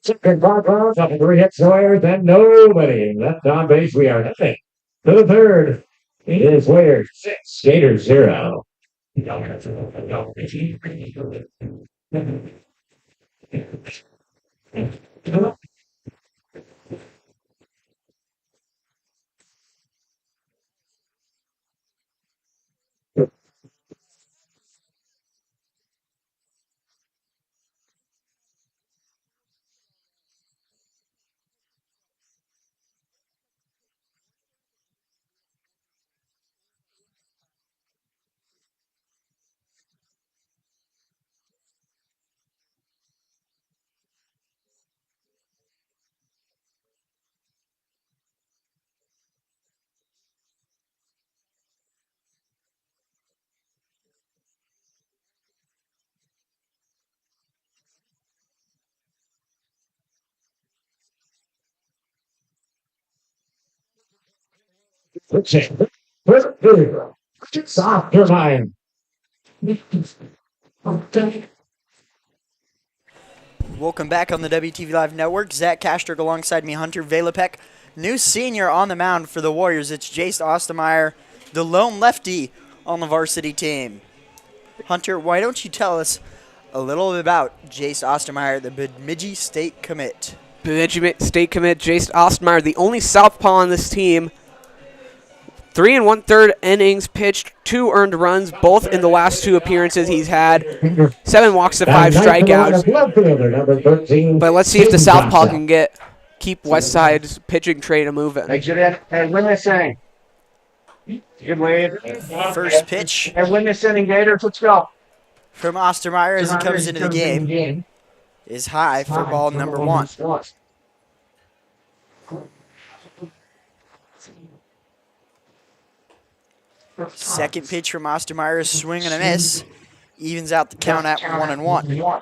Chicken Broncos up 3 hits, no errors, and nobody left on base. We are heading to the 3rd. It is Warriors 6, Gators 0. Soft your mind. Welcome back on the WTV Live Network. Zach Kastrick alongside me, Hunter Velopek. New senior on the mound for the Warriors. It's Jace Ostermeyer, the lone lefty on the varsity team. Hunter, why don't you tell us a little bit about Jace Ostermeyer, the Bemidji State commit? Bemidji State commit Jace Ostermeyer, the only southpaw on this team. 3 1/3 innings pitched, 2 earned runs, both in the last 2 appearances he's had. 7 walks to 5 strikeouts. But let's see if the southpaw can keep Westside's pitching train moving. Makes it in. And win this inning. Good lead. First pitch And win this inning, Gators. Let's go. from Ostermeyer as he comes into the game is high for ball number 1. Second pitch from Ostermeyer is swing and a miss. Evens out the count at 1-1.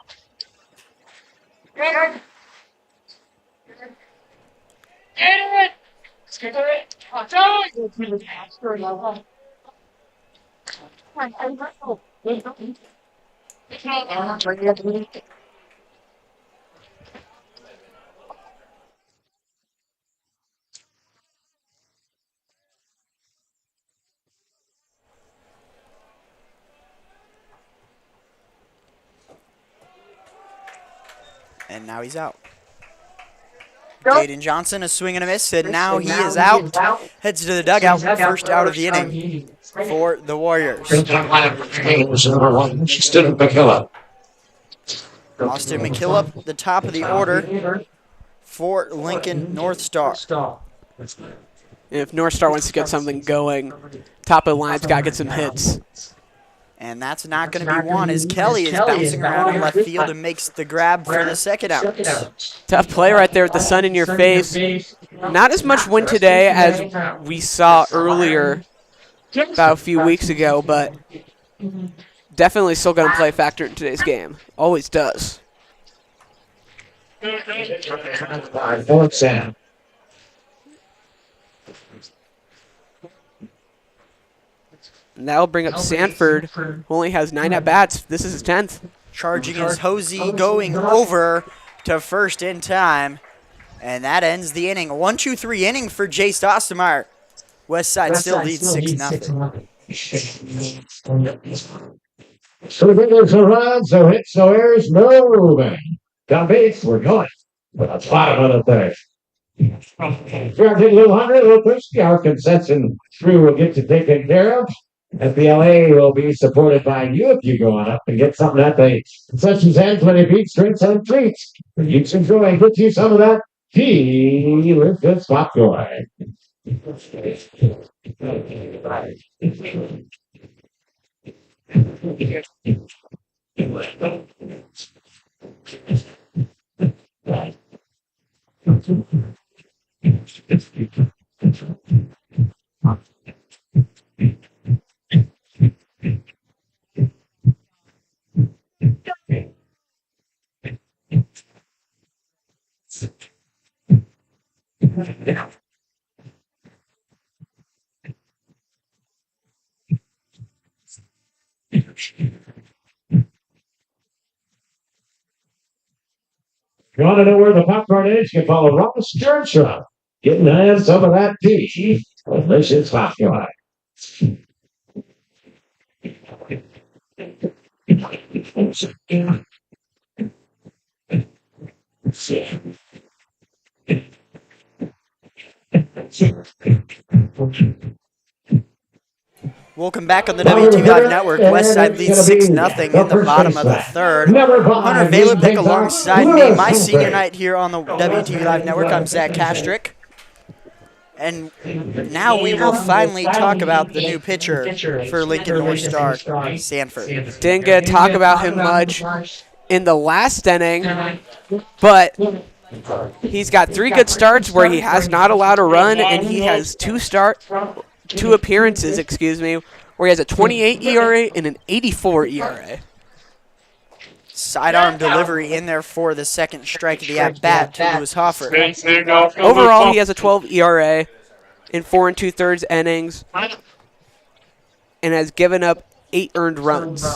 And now he's out. Caden Johnson, a swing and a miss, and now he is out. Heads to the dugout, first out of the inning for the Warriors. Student McKillop. Austin McKillop, the top of the order for Lincoln North Star. And if North Star wants to get something going, top of the line's got to get some hits. And that's not going to be one, as Kelly is bouncing around in left field and makes the grab for the second out. Tough play right there with the sun in your face. Not as much wind today as we saw earlier about a few weeks ago, but definitely still going to play a factor in today's game. Always does. Sam. And that'll bring up Sanford, who only has 9 at-bats. This is his 10th. Charging his Hosey, going over to first in time. And that ends the inning. 1-2-3 inning for Jace Ostermeyer. Westside still leads 6-0. So the Bengals are on, so hits, no errors, no moving. Got base, we're going. With a bottom of the third. Drafted a little hundred, a little push. Our concession through will get you taken care of. FBLA will be supported by you if you go on up and get something at the concessions and 20 feet, drinks and treats. You can enjoy and get you some of that tea with this popcorn. If you want to know where the popcorn is, you can follow Ross Churchill. Getting hands some of that tea. Delicious popcorn. Welcome back on the WTV Live Network. Westside leads 6-0 in the bottom of the third. Hunter Valipick alongside me. My senior night here on the WTV Live Network. I'm Zach Kastrick. And now we will finally talk about the new pitcher for Lincoln North Star, Sanford. Didn't get to talk about him much in the last inning, but he's got 3 good starts where he has not allowed a run, and he has 2 appearances, where he has a 28 ERA and an 84 ERA. Sidearm delivery in there for the second strike of the at-bat to Lewis Hoffer. Overall, he has a 12 ERA in 4 2/3 innings and has given up 8 earned runs.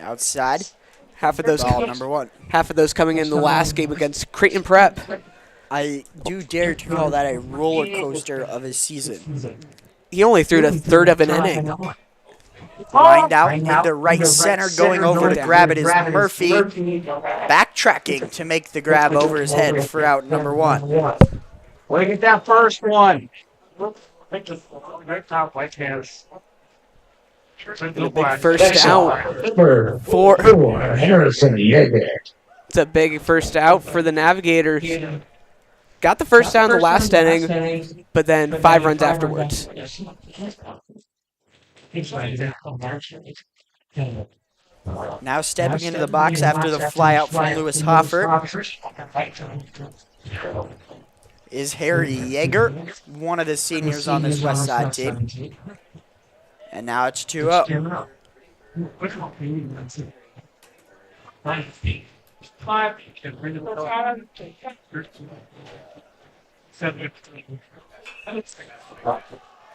Outside, Half of those ball number 1. half of those coming in the last game against Creighton Prep. I do dare to call that a roller coaster of a season. He only threw the third of an inning. Lined out into right center, going over to grab it is Murphy. Backtracking to make the grab over his head for out number 1. Way to get that first one. A big first out for Harrison Yeager. It's a big first out for the Navigators. Got the first out in the last inning, but then 5 runs afterwards. Now stepping into the box after the flyout from Lewis Hoffer is Harry Yeager, one of the seniors on this Westside team. And now it's 2-0.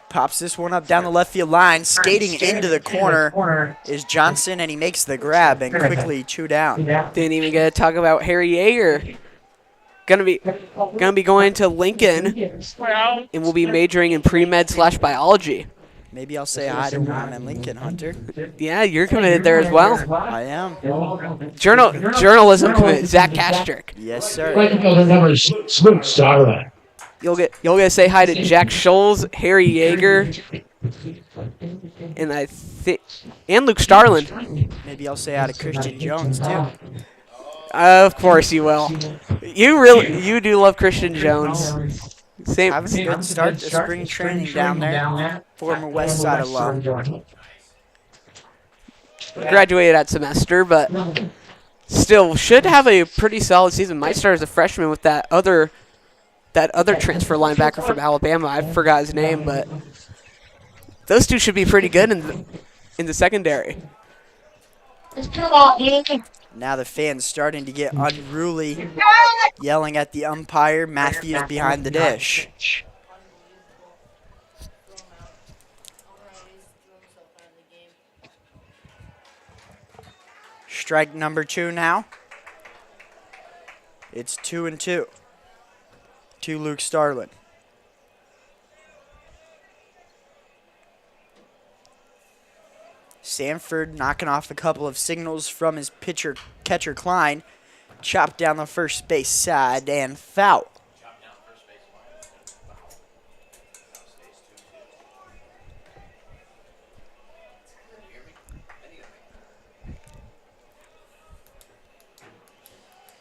Pops this one up down the left field line. Skating into the corner is Johnson, and he makes the grab and quickly 2 down. Didn't even get to talk about Harry Yeager. Gonna be going to Lincoln, and will be majoring in pre-med/biology. Maybe I'll say hi to him in Lincoln, Hunter. Yeah, you're committed there as well. I am. Journalism committed. Zach Kastrick. Yes, sir. Number 6, Luke Starlin. You'll get to say hi to Jack Scholes, Harry Yeager, and Luke Starlin. Maybe I'll say hi to Christian Jones, too. Of course you will. You do love Christian Jones. Having a good start to spring training down there. Former Westside alum. Graduated that semester, but still should have a pretty solid season. Might start as a freshman with that other transfer linebacker from Alabama. I forgot his name, but those two should be pretty good in the secondary. Now the fans starting to get unruly, yelling at the umpire. Matthews behind the dish. Strike number 2 now. It's 2-2 to Luke Starlin. Sanford knocking off a couple of signals from his catcher Klein. Chopped down the first base side and foul.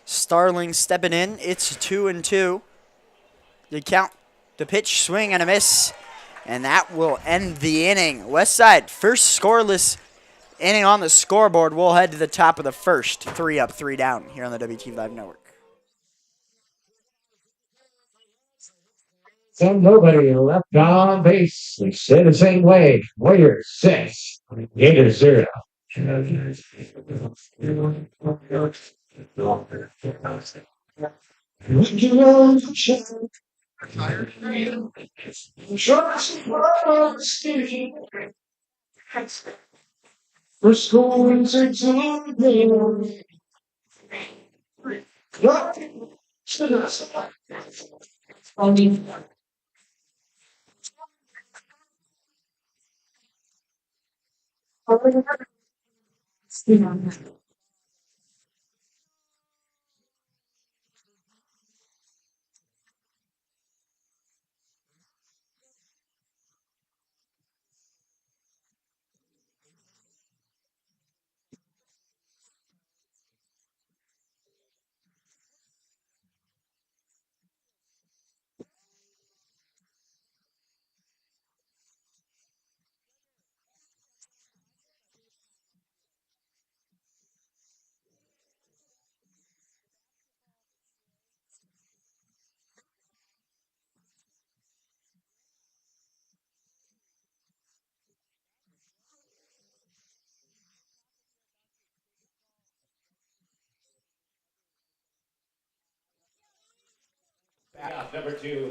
Starling stepping in. It's 2-2. The count, the pitch, swing, and a miss. And that will end the inning. Westside, first scoreless inning on the scoreboard. We'll head to the top of the first. 3 up, 3 down here on the WTV Live Network. So nobody left on base. We stay the same way. Warriors 6, Gators 0. We're scoring 6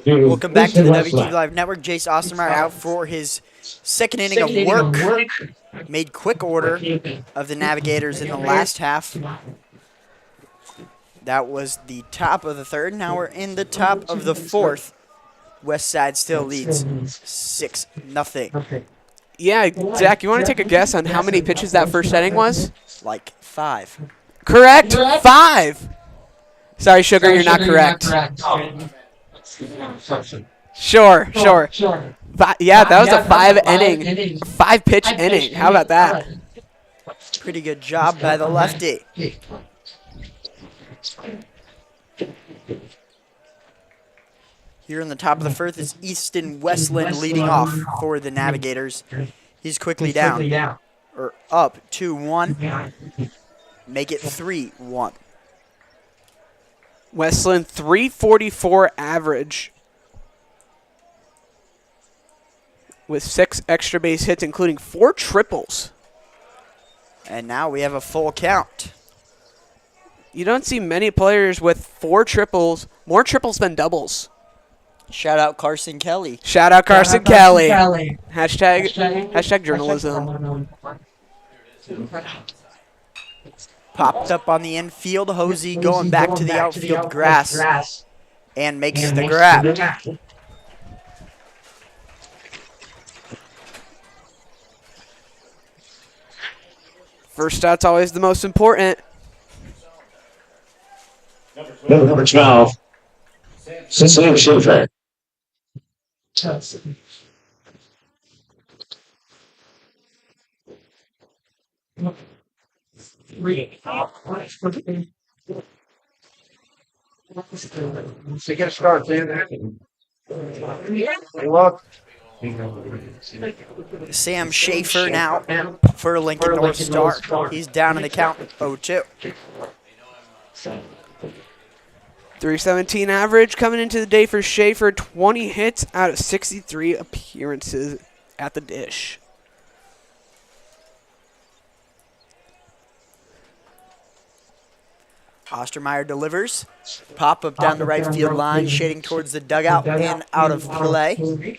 Welcome back to the WTV Live Network. Jace Ostermeyer out for his second inning of work. Made quick order of the Navigators in the last half. That was the top of the third. Now we're in the top of the fourth. Westside still leads 6-0. Yeah, Zach, you want to take a guess on how many pitches that first inning was? Like 5. Correct, 5. Sorry, Sugar, you're not correct. Sure. Yeah, that was a 5-pitch inning. How about that? Pretty good job by the lefty. Here in the top of the fourth is Easton Westland leading off for the Navigators. He's quickly down, or up 2-1. Make it 3-1. Westland, 344 average with 6 extra base hits, including 4 triples. And now we have a full count. You don't see many players with 4 triples, more triples than doubles. Shout out Carson Kelly. Shout out Carson Kelly. Hashtag journalism. Popped up on the infield. Hosey going back to the outfield grass and makes the grab. First out's always the most important. Number 12. Sam Schaefer. So get a start, Sam. Hey, look. Sam Schaefer now for Lincoln North Star. He's down in the count 0-2. 317 average coming into the day for Schaefer. 20 hits out of 63 appearances at the dish. Ostermeyer delivers. Pop up down the right field line, shading towards the dugout and out of play.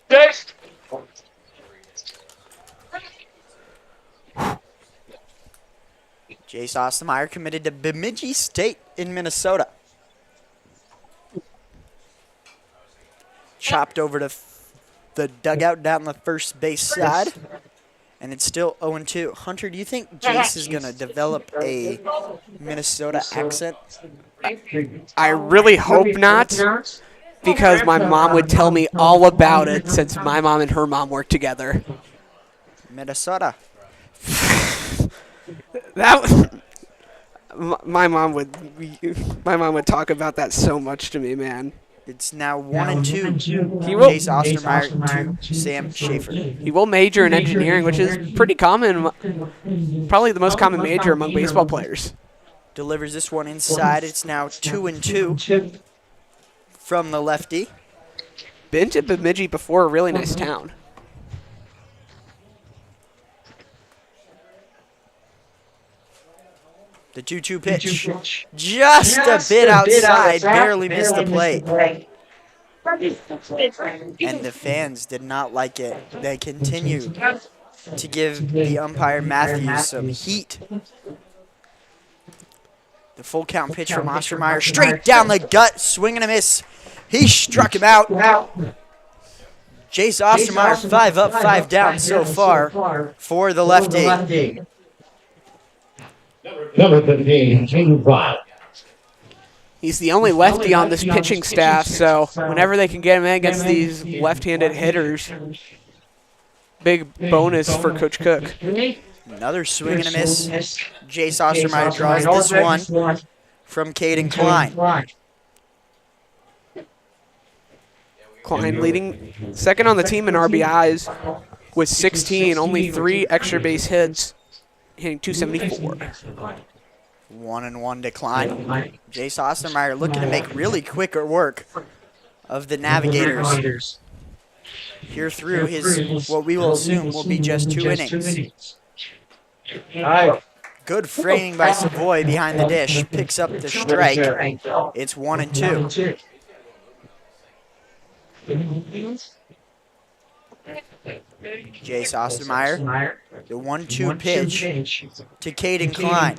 Next. Jace Ostermeyer committed to Bemidji State in Minnesota. Chopped over to the dugout down the first base side. And it's still 0-2. Hunter, do you think Jace is going to develop a Minnesota accent? I really hope not, because my mom would tell me all about it since my mom and her mom work together. Minnesota. My mom would talk about that so much to me, man. It's now 1-2. He will. Jace Ostermeyer to Sam Schaefer. He will major in engineering, which is pretty common, probably the most common major among baseball players. Delivers this one inside. It's now 2-2 from the lefty. Been to Bemidji before, a really nice town. The 2-2 pitch. Just a bit outside. Barely missed the plate. And the fans did not like it. They continued to give the umpire Matthews some heat. The full count pitch from Ostermeyer. Straight down the gut. Swing and a miss. He struck him out. Jace Ostermeyer 5 up, 5 down so far for the lefty. Number 15, King Five. He's the only lefty on this pitching staff, so whenever they can get him in against these left-handed hitters, big bonus for Coach Cook. Another swing and a miss. Jace Ostermeyer draws this one from Caden Klein. Klein leading second on the team in RBIs with 16, only 3 extra base hits, hitting .274. 1-1 decline. Jace Ostermeyer looking to make really quicker work of the Navigators here through his, what we will assume will be just 2 innings. Good framing by Savoy behind the dish. Picks up the strike. It's 1-2. Jace Ostermeyer, the 1-2 pitch to Caden Klein.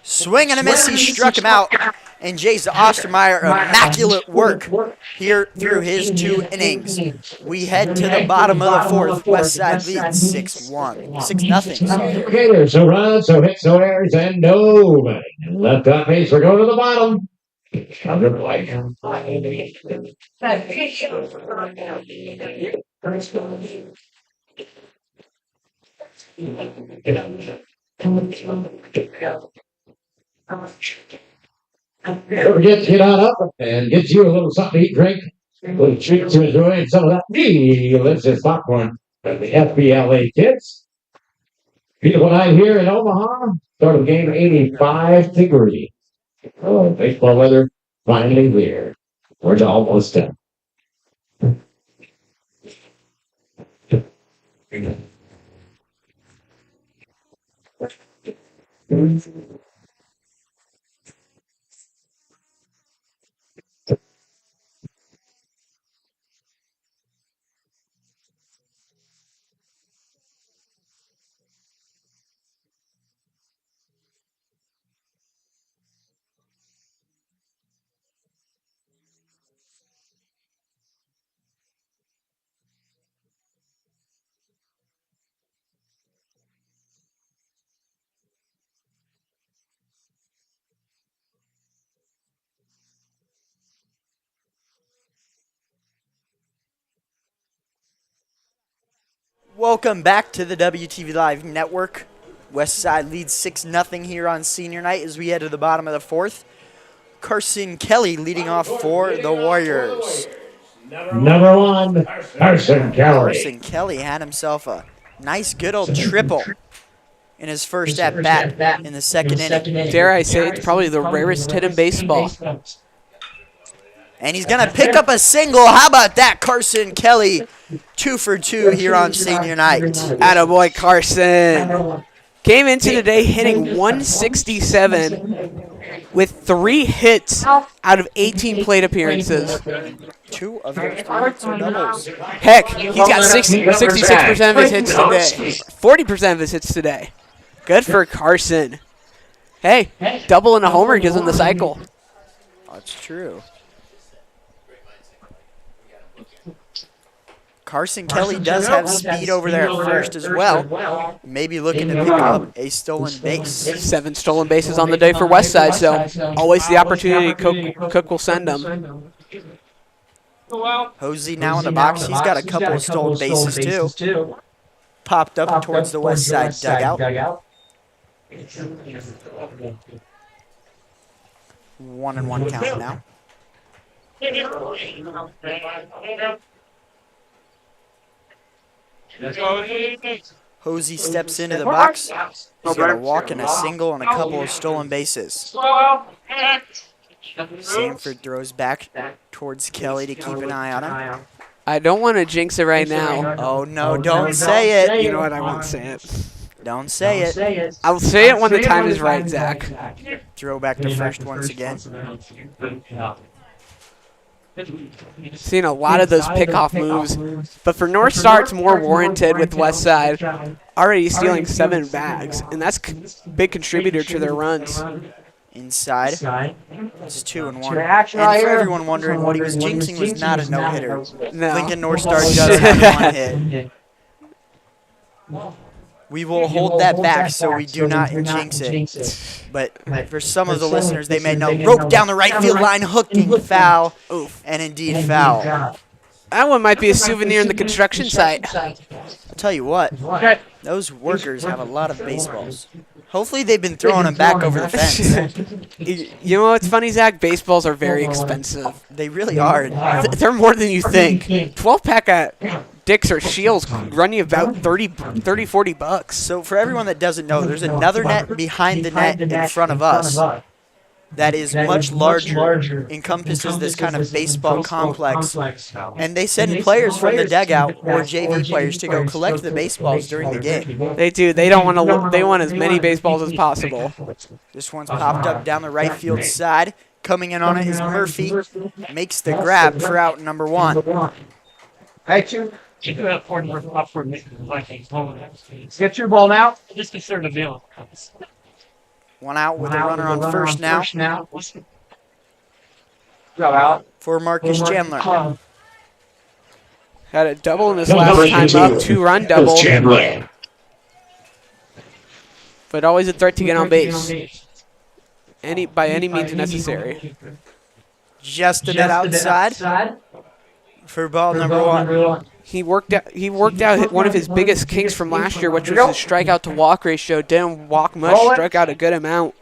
Swing and a miss, he struck him out. And Jace Ostermeyer, immaculate work here through his 2 innings. We head to the bottom of the 4th. Westside leads 6-1. 6-0. Sorry. Okay, there's no runs, no hits, no errors, and nobody left on base. We're going to the bottom. Under play. Don't forget to get on up and get you a little something to eat, drink, a little treat to enjoy, and some of that delicious popcorn from the FBLA kids. Beautiful night here in Omaha. Start of game 85 degrees. Oh, baseball weather finally here. We're almost done. Welcome back to the WTV Live Network. Westside leads 6-0 here on senior night as we head to the bottom of the fourth. Carson Kelly leading off for the Warriors. Number 1, Carson Kelly. Carson Kelly had himself a nice good old triple in his first at-bat in the second inning. Dare I say, it's probably the rarest hit in baseball. And he's going to pick up a single. How about that, Carson Kelly? 2 for 2 here on senior night. Attaboy, Carson. Came into today hitting 167 with 3 hits out of 18 plate appearances. 2 of those 3 hits are doubles. Heck, he's got 66% of his hits today. 40% of his hits today. Good for Carson. Hey, double and a homer gives him the cycle. That's true. Carson Kelly does have speed over there at first as well. Maybe looking to pick up a stolen base. 7 stolen bases on the day for Westside, so always the opportunity Cook will send them. Hosey now in the box. He's got a couple of stolen bases too. Popped up towards the Westside dugout. 1-1 count now. Hosey steps into the box. He's got a walk and a single and a couple of stolen bases. Sanford throws back towards Kelly to keep an eye on him. I don't want to jinx it right now. Oh, no, don't say it. You know what? I won't say it. Don't say it. I'll say it when the time is right, Zach. Throw back to first once again. Seen a lot of those pickoff moves, but for North Star, it's more warranted with Westside already stealing 7 bags, and that's a big contributor to their runs. Inside, it's 2-1. And for everyone wondering, what he was jinxing was not a no-hitter. No. Lincoln North Star does have 1 hit. We will hold that back so we do not jinx it. But for some of the listeners, they may know. Rope down the right field line, hooking foul. Oof, and indeed foul. That one might be a souvenir in the construction site. I'll tell you what, those workers have a lot of baseballs. Hopefully they've been throwing them back over the fence. You know what's funny, Zach? Baseballs are very expensive. They really are. They're more than you think. 12-pack at Dick's or Shields run you about 30, 40 bucks. So for everyone that doesn't know, there's another net behind the net in front of us that is much larger, encompasses this kind of baseball complex. And they send players from the dugout or JV players to go collect the baseballs during the game. They do. They don't want to. They want as many baseballs as possible. This one's popped up down the right field side. Coming in on it is Murphy. Makes the grab for out number 1. Hey, get your ball now. Just consider the bill. 1 out with a runner on first now Go out. for Marcus Chandler. Had a double in his last time up, 2-run double. But always a threat to get on base. By any means necessary. Just a bit outside for ball number 1. He worked out one of his biggest kinks from last year, which was his strikeout to walk ratio. Didn't walk much, struck out a good amount.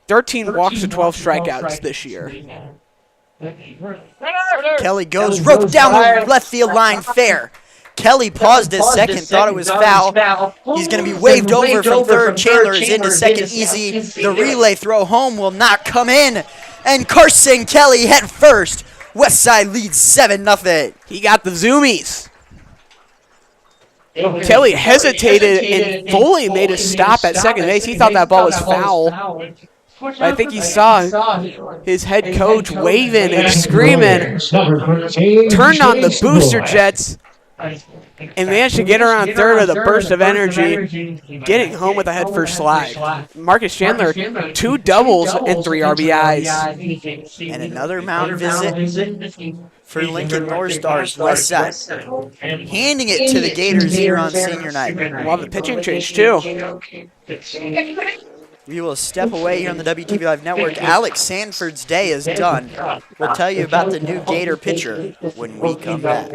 13 walks to 12 strikeouts this year. Kelly goes, roped down the left field line, fair. Kelly paused at second, thought it was foul. He's going to be waved over from third. Chandler is into second easy. The relay throw home will not come in. And Carson Kelly head first. Westside leads 7-0. He got the zoomies. Kelly hesitated and fully made a stop at second base. He thought that ball was foul. But I think he saw his head coach waving and screaming. Turned on the booster jets and managed to get around third with a burst of energy, getting home with a head first slide. Marcus Chandler, 2 doubles and 3 RBIs. And another mound visit for Lincoln North Stars Westside. Handing it to the Gators here on senior night. We'll have a pitching change too. We will step away here on the WTV Live Network. Alex Sanford's day is done. We'll tell you about the new Gator pitcher when we come back.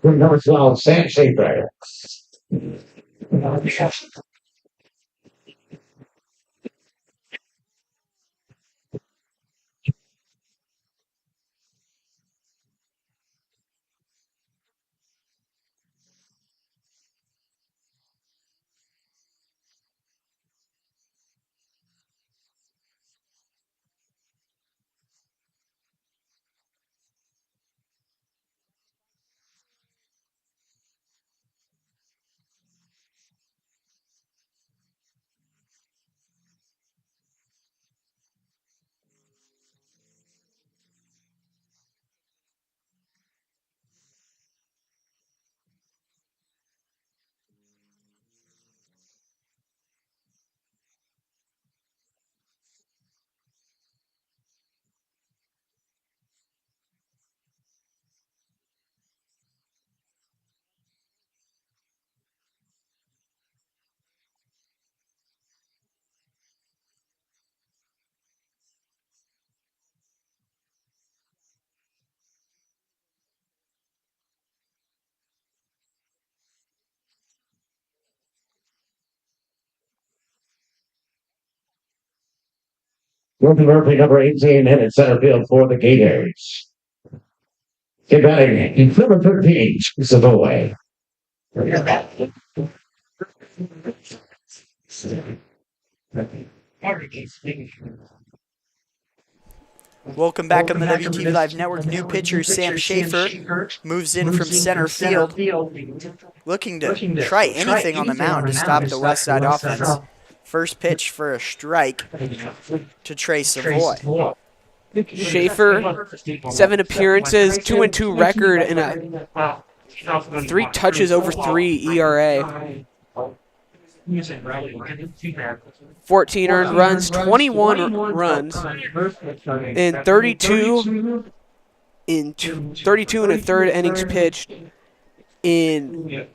Number 12, Sam Schaefer. Wilkie Murphy, number 18, hit in center field for the Gators. Get batting, number 13, Savoy. Welcome back on the WTV Live Network. New pitcher Sam Schaefer moves in from center field, looking to try anything on the mound to stop the Westside offense. First pitch for a strike to Trey Savoy. Schaefer, 7 appearances, 2-2 record, and a 3 touches over 3 ERA. 14 earned runs, 21 runs, and 32 and a third innings pitched. In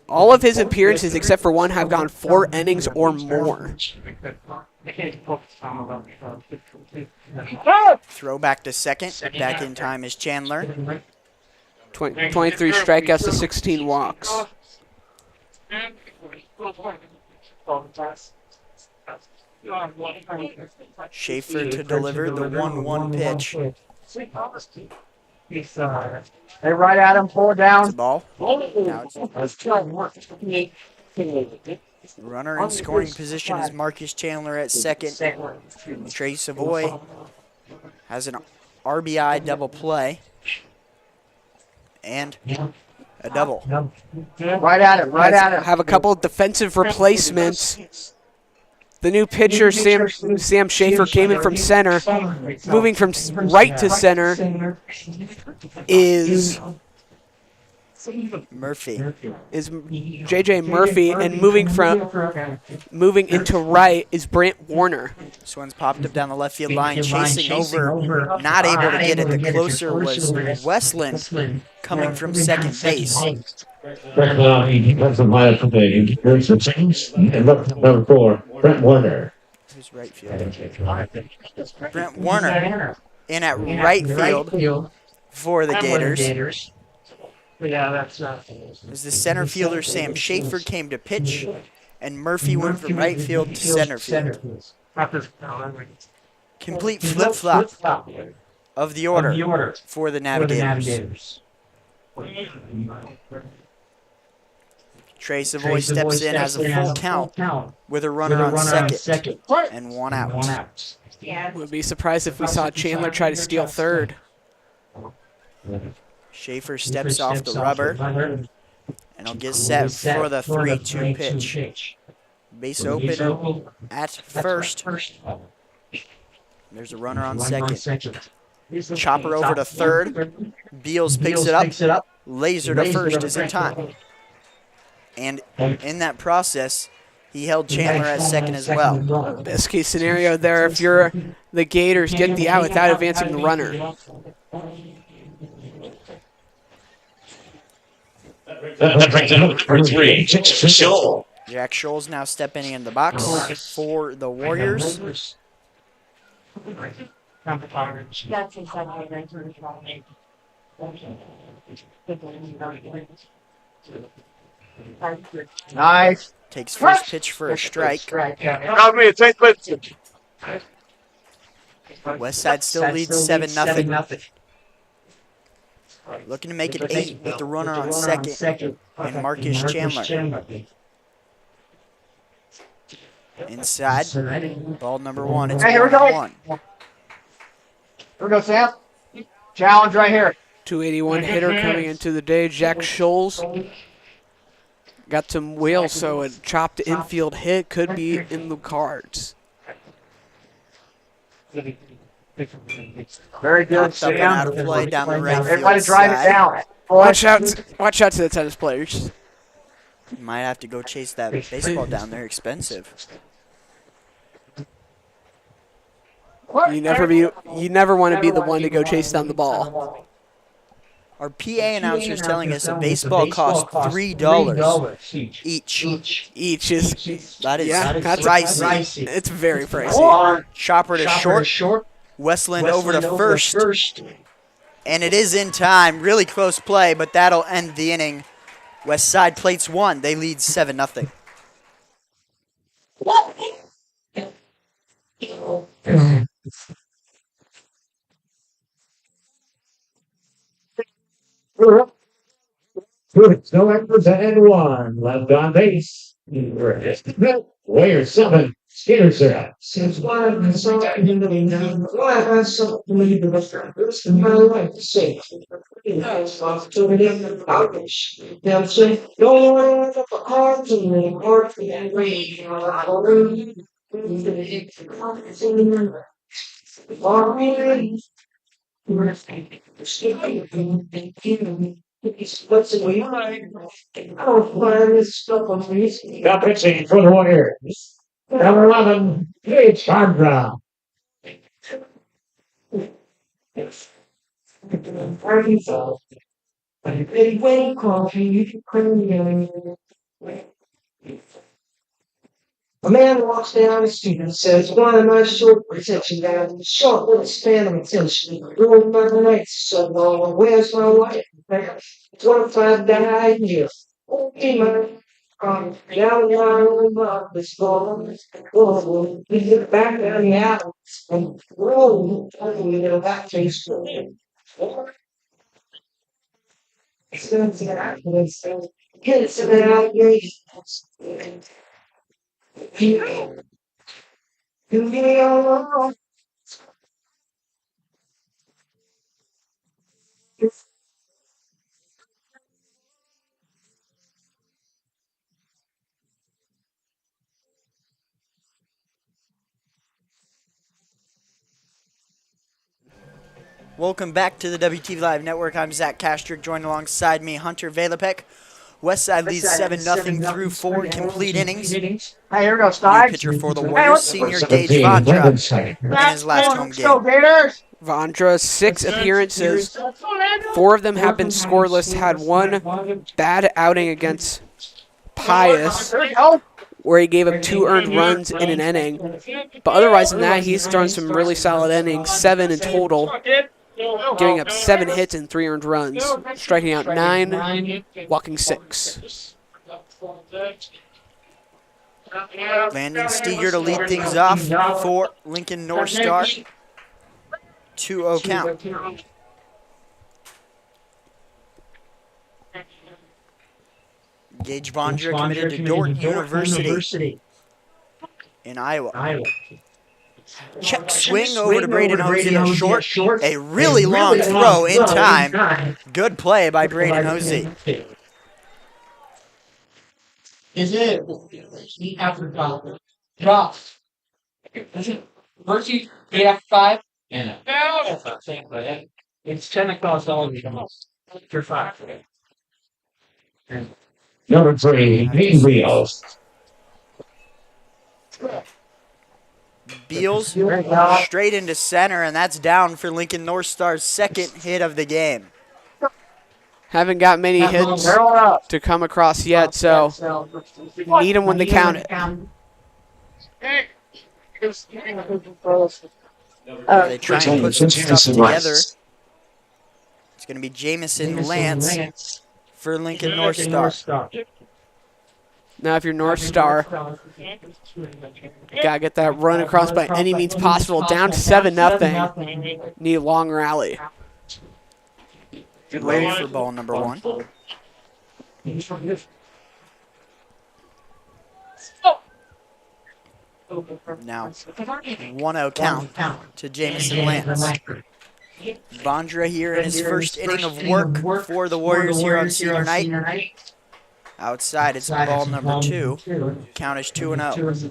all of his appearances, except for one, have gone 4 innings or more. Throw back to second. Back in time is Chandler. 23 strikeouts to 16 walks. Schaefer to deliver the 1-1 pitch. They right at him, pull it It's down. a ball. Now it's runner in scoring position is Marcus Chandler at second. Trey Savoy has an RBI double play and a double. Right at him, right at him. Have a couple of defensive replacements. The new pitcher, Sam Schaefer, came in from center. Moving from right to center is Murphy. JJ Murphy, and moving into right is Brant Warner. This one's popped up down the left field line, chasing over, not able to get it. The closer was Westland coming from second base. He has the lineup for the and number 4, Brent Warner. Who's right field? Brent Warner in at right field for the Gators. As the center fielder Sam Schaefer came to pitch, and Murphy went from right field to center field. Complete flip-flop of the order for the Navigators. Trey Savoy steps in, has a full count with a runner on second and 1 out. Would be surprised if we saw Chandler try to steal third. Schaefer steps off the rubber, and he'll get set for the 3-2 pitch. Base open at first. There's a runner on second. Chopper over to third. Beals picks it up. Laser to first is in time. And in that process, he held Chandler at second as well. Best case scenario there, if you're the Gators, get the out without advancing the runner. That brings it up for 3. Scholl. Jack Scholl's now stepping in the box for the Warriors. Nice. Takes first pitch for a strike. Got me a take pitch. Westside still leads 7-0. Looking to make it 8 with the runner on second and Marcus Chandler. Inside, ball number 1. It's Hey, here we go. 1-1. Here we go, Sam. Challenge right here. 281 hitter coming into the day. Jack Scholes got some wheel, so a chopped infield hit could be in the cards. Very good, Popped up and out of play down the right Everybody field drive it side. down. Watch out to the tennis players. Might have to go chase that baseball down there. Expensive. You never want to be the one to go chase down the ball. Our PA announcer is telling us a baseball costs $3 each. Each is That is that's pricey. It's very pricey. Chopper to short. Westland over to first. And it is in time. Really close play, but that'll end the inning. Westside plates 1. They lead 7-0. No extras and 1 left on base. Warriors 7. Skinner 0. Since one is something in the now, I have something to leave the restaurant. In my life, say, to the outrage. Now, say, don't worry about the cards and the heart and rain. What's in my mind? I don't find this stuff on me. Got pitching for the Warriors. Number 11, Paige Chandra. Waiting coffee, you can a man walks down the street and says, why am I short for attention now? Short with a span of attention. Doing my nights so long. Where's my wife? 25 died here. Okay, man. Down the line, this long. We get back down the alley and roll. That tastes good. It's going to happen. Get it to the allegations. Welcome back to the WTV Live Network. I'm Zach Kastrick, joined alongside me, Hunter Velipek. Westside leads 7-0 through 4 complete innings. Hey, here we go, New Side. pitcher for the Warriors, senior Gage Vondra, in his last home game. Gators. Vondra, 6 appearances. 4 of them have been scoreless. Had one bad outing against Pius, There we go. where he gave up 2 earned runs in an inning. But otherwise than that, he's thrown some really solid innings, 7 in total, giving up 7 hits and 3 earned runs, striking out 9, walking 6. Landon Steger to lead things off for Lincoln North Star. 2-0 count. Gage Vondra committed to Dordt University in Iowa. Check swing over to Braden Hosey at short. A really long throw in time. Good play by Braden Hosey. Is it after drop? Is it Varsity 8 after 5? Yeah. No. It's 10 o'clock after 5. Number 3, Dean Wheels. Beals straight into center, and that's down for Lincoln North Star's second hit of the game. Haven't got many hits to come across yet, so need them when they count it. They try and put some stuff together. It's going to be Jamison Lance for Lincoln North Star. Now, if you're North Star, gotta get that run across by any means possible. Down 7-0. Need a long rally. Ready for ball number 1. Now, 1-0 count to Jamison Lance. Vondra here in his first inning of work for the Warriors here on senior night. Outside, it's ball number 2. Count is 2-0.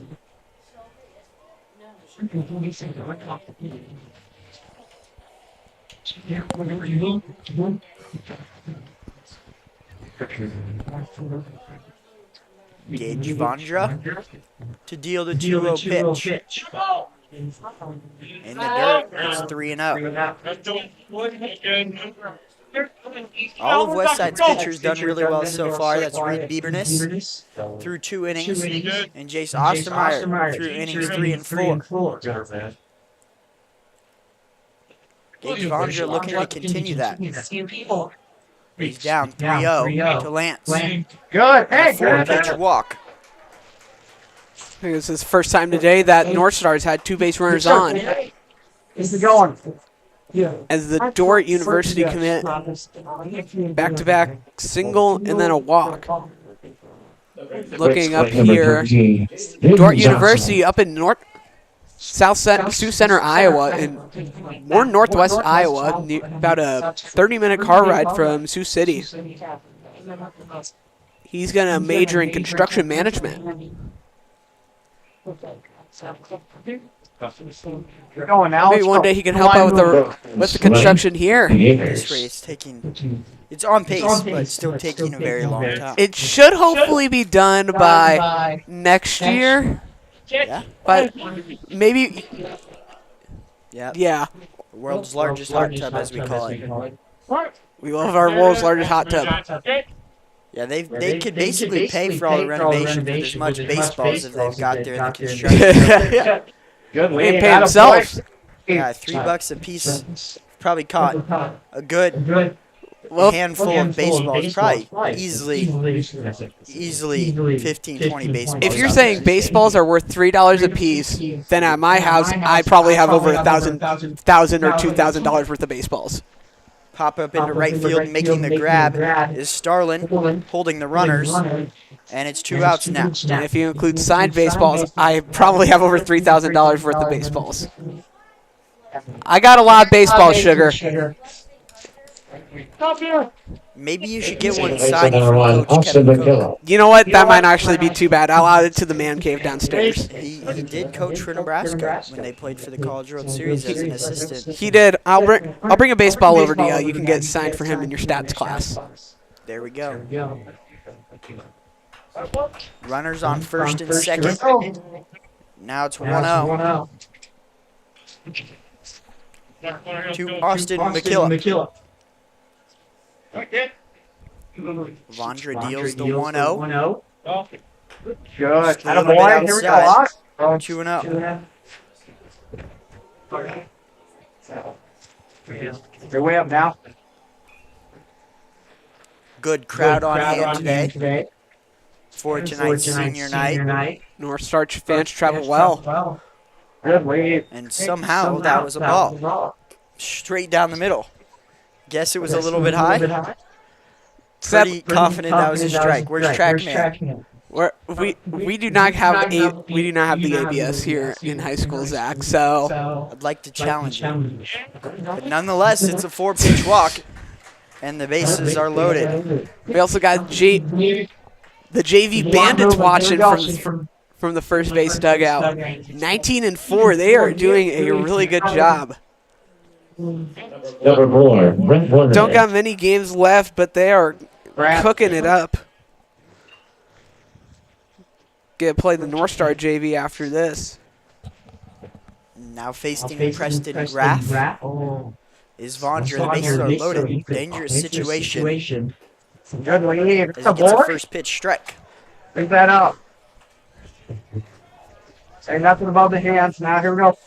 Gage Vondra to deal the 2-0 pitch. In the dirt, it's 3-0. All of Westside's pitchers done really well so far. That's Reed Bieberness through 2 innings, and Jace Ostermeyer through innings 3 and 4. Gage Vondra looking to continue that. He's down 3-0 to Lance. Good. Hey, 4-pitch walk. I think this is the first time today that North Star's had 2 base runners on. Is it going? As the Dordt University commit, back-to-back single and then a walk. Looking up here, Dordt University up in Sioux Center, Iowa, and more northwest Iowa, about a 30-minute car ride from Sioux City. He's going to major in construction management. You're going now. Maybe one day he can help out with the construction here. This race it's on pace, but still taking a very long time. It should hopefully be done by next year. Yeah. But maybe, yeah. The world's largest hot tub, as we call it. We love our world's largest hot tub. Yeah, they could basically pay for all the renovations with as much baseballs as they've got there in the construction. Good. He pay himself. Yeah, $3 a piece. Probably caught a good handful of baseballs. Probably easily 15, 20 baseballs. If you're saying baseballs are worth $3 a piece, then at my house I probably have over $1,000 or $2,000 worth of baseballs. Pop up into right field, making the grab is Starlin, holding the runners, and it's 2 outs now. And if you include signed baseballs, I probably have over $3,000 worth of baseballs. I got a lot of baseball sugar. Maybe you should get one signed from Coach Kevin Cook. You know what? That might actually be too bad. I'll add it to the man cave downstairs. He did coach for Nebraska when they played for the College World Series as an assistant. He did. I'll bring a baseball over to you. You can get signed for him in your stats class. There we go. Runners on first and second. Now it's 1-0 to Austin McKillop. Vondra deals the 1-0. Good. Attaboy. Here we go. 2-0. They're way up now. Good crowd on hand today for tonight's senior night. North Star fans travel well. Good lead. And somehow that was a ball. Straight down the middle. Guess it was a little bit high. Pretty confident that was a strike. Where's Trackman? We do not have the ABS here in high school, Zach. So I'd like to challenge you. But nonetheless, it's a 4-pitch walk, and the bases are loaded. we also got the JV Bandits watching from the first base dugout. 19-4. They are doing a really good job. Number 4, Brent Warner. Don't got many games left, but they are cooking it up. Get to play the North Star JV after this. Now facing Preston Graff is Vondra. The bases are loaded. Dangerous situation. Good lead. As he gets a first pitch strike. Pick that up. Say nothing above the hands. Now here we go.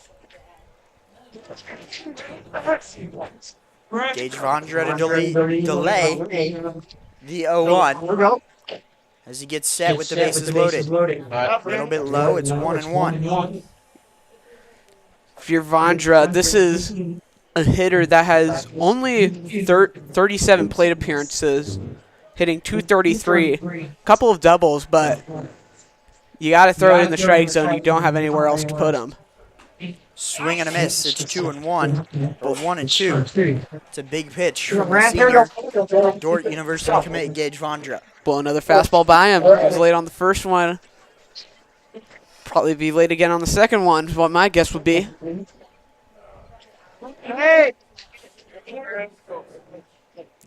Gage Vondra to delay the 0-1 Here we go. as he gets set with the bases loaded. A little bit low. It's 1-1. If you're Vondra, this is a hitter that has only 37 plate appearances, hitting .233, couple of doubles, but you got to throw it in the strike zone. You don't have anywhere else to put him. Swing and a miss. It's 2-1, but 1-2. It's a big pitch from the senior Dordt University commit, Gage Vondra. Blow another fastball by him. He was late on the first one. Probably be late again on the second one, is what my guess would be.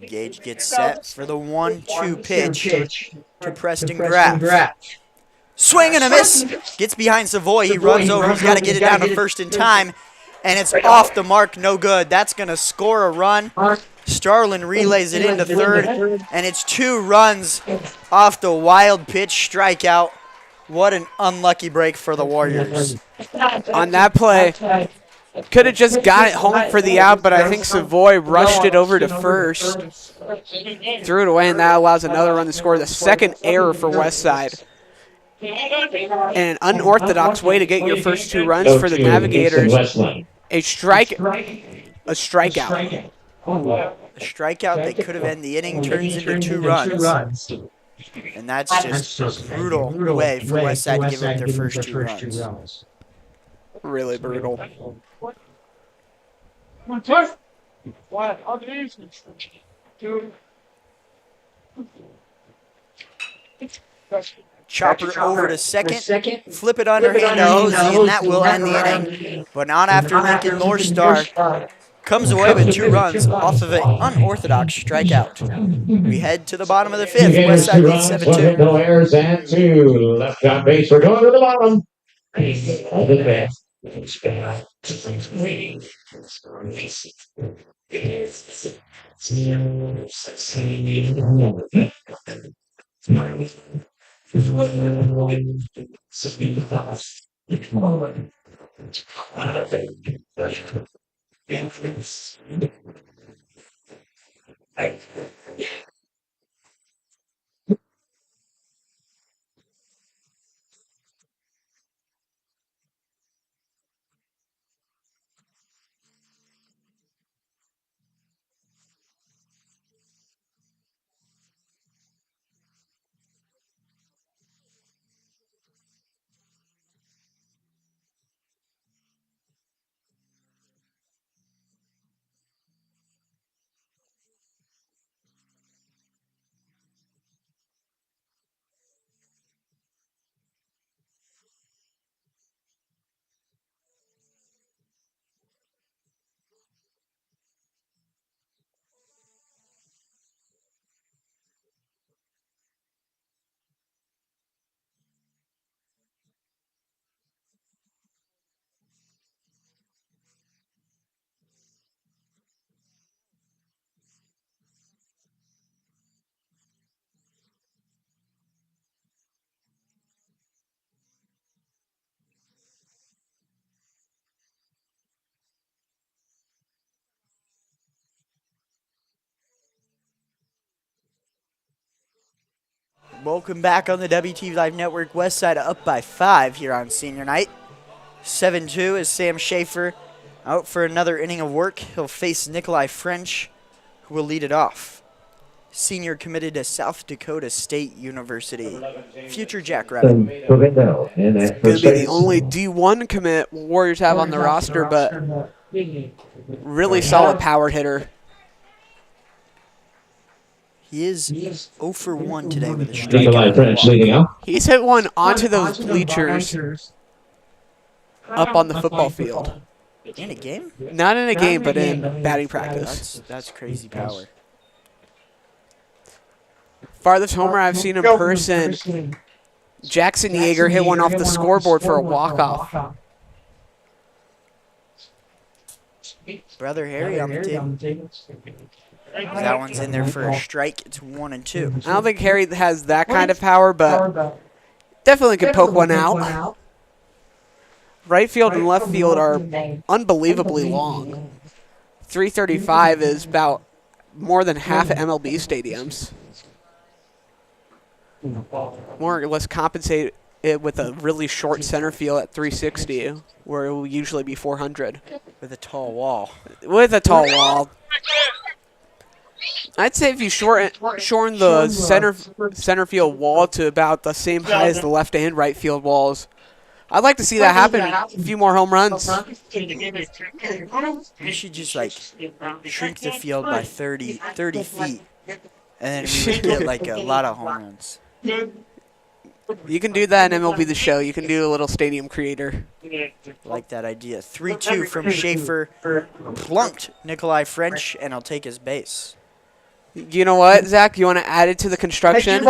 Gage gets set for the 1-2 pitch to Preston Graff. Swing and a miss. Gets behind Savoy. He runs over. He's got to get it down to first in time. And it's off the mark. No good. That's going to score a run. Starlin relays it into third. And it's 2 runs off the wild pitch strikeout. What an unlucky break for the Warriors. On that play, could have just got it home for the out, but I think Savoy rushed it over to first. Threw it away, and that allows another run to score. The second error for Westside. And an unorthodox way to get your first 2 runs for the Navigators. A strikeout. A strikeout that could have ended the inning turns into 2 runs. And that's just a brutal way for Westside to give up their first 2 runs. Really brutal. Chopper over to second, flip it underhand to Hosey, and that will end the inning. But not after Lincoln North Star comes away with 2 runs off of an unorthodox strikeout. We head to the bottom of the 5th. Westside leads 7-2. No errors and 2 left on base. We're going to the bottom. Welcome back on the WTV Live Network. Westside up by 5 here on senior night. 7-2 is Sam Schaefer out for another inning of work. He'll face Nikolai French, who will lead it off. senior committed to South Dakota State University. Future Jackrabbit. Provendo in at Going first to be the base. only D1 commit Warriors have on the roster, but really solid power hitter. He is 0 for 1 today with a Nikolai strikeout. French leading up. He's hit one onto those bleachers up on the football field. In a game? Not in a game, but in batting practice. That's crazy power. Farthest homer I've seen in person, Jackson Yeager hit one off the scoreboard for a walk-off. Brother Harry on the table. That one's in there for a strike. It's 1 and 2. I don't think Harry has that kind of power, but definitely could poke one out. Right field and left field are unbelievably long. 335 is about more than half MLB stadiums. More or less compensate it with a really short center field at 360, where it will usually be 400. With a tall wall. With a tall wall. I'd say if you shorten the center field wall to about the same height as the left and right field walls, I'd like to see that happen. A few more home runs. You should just like shrink the field by 30 feet, and then we would get like a lot of home runs. You can do that in MLB The Show. You can do a little stadium creator. Like that idea. 3-2 from Schaefer. Plunked Nikolai French, and I'll take his base. You know what, Zach? You want to add it to the construction?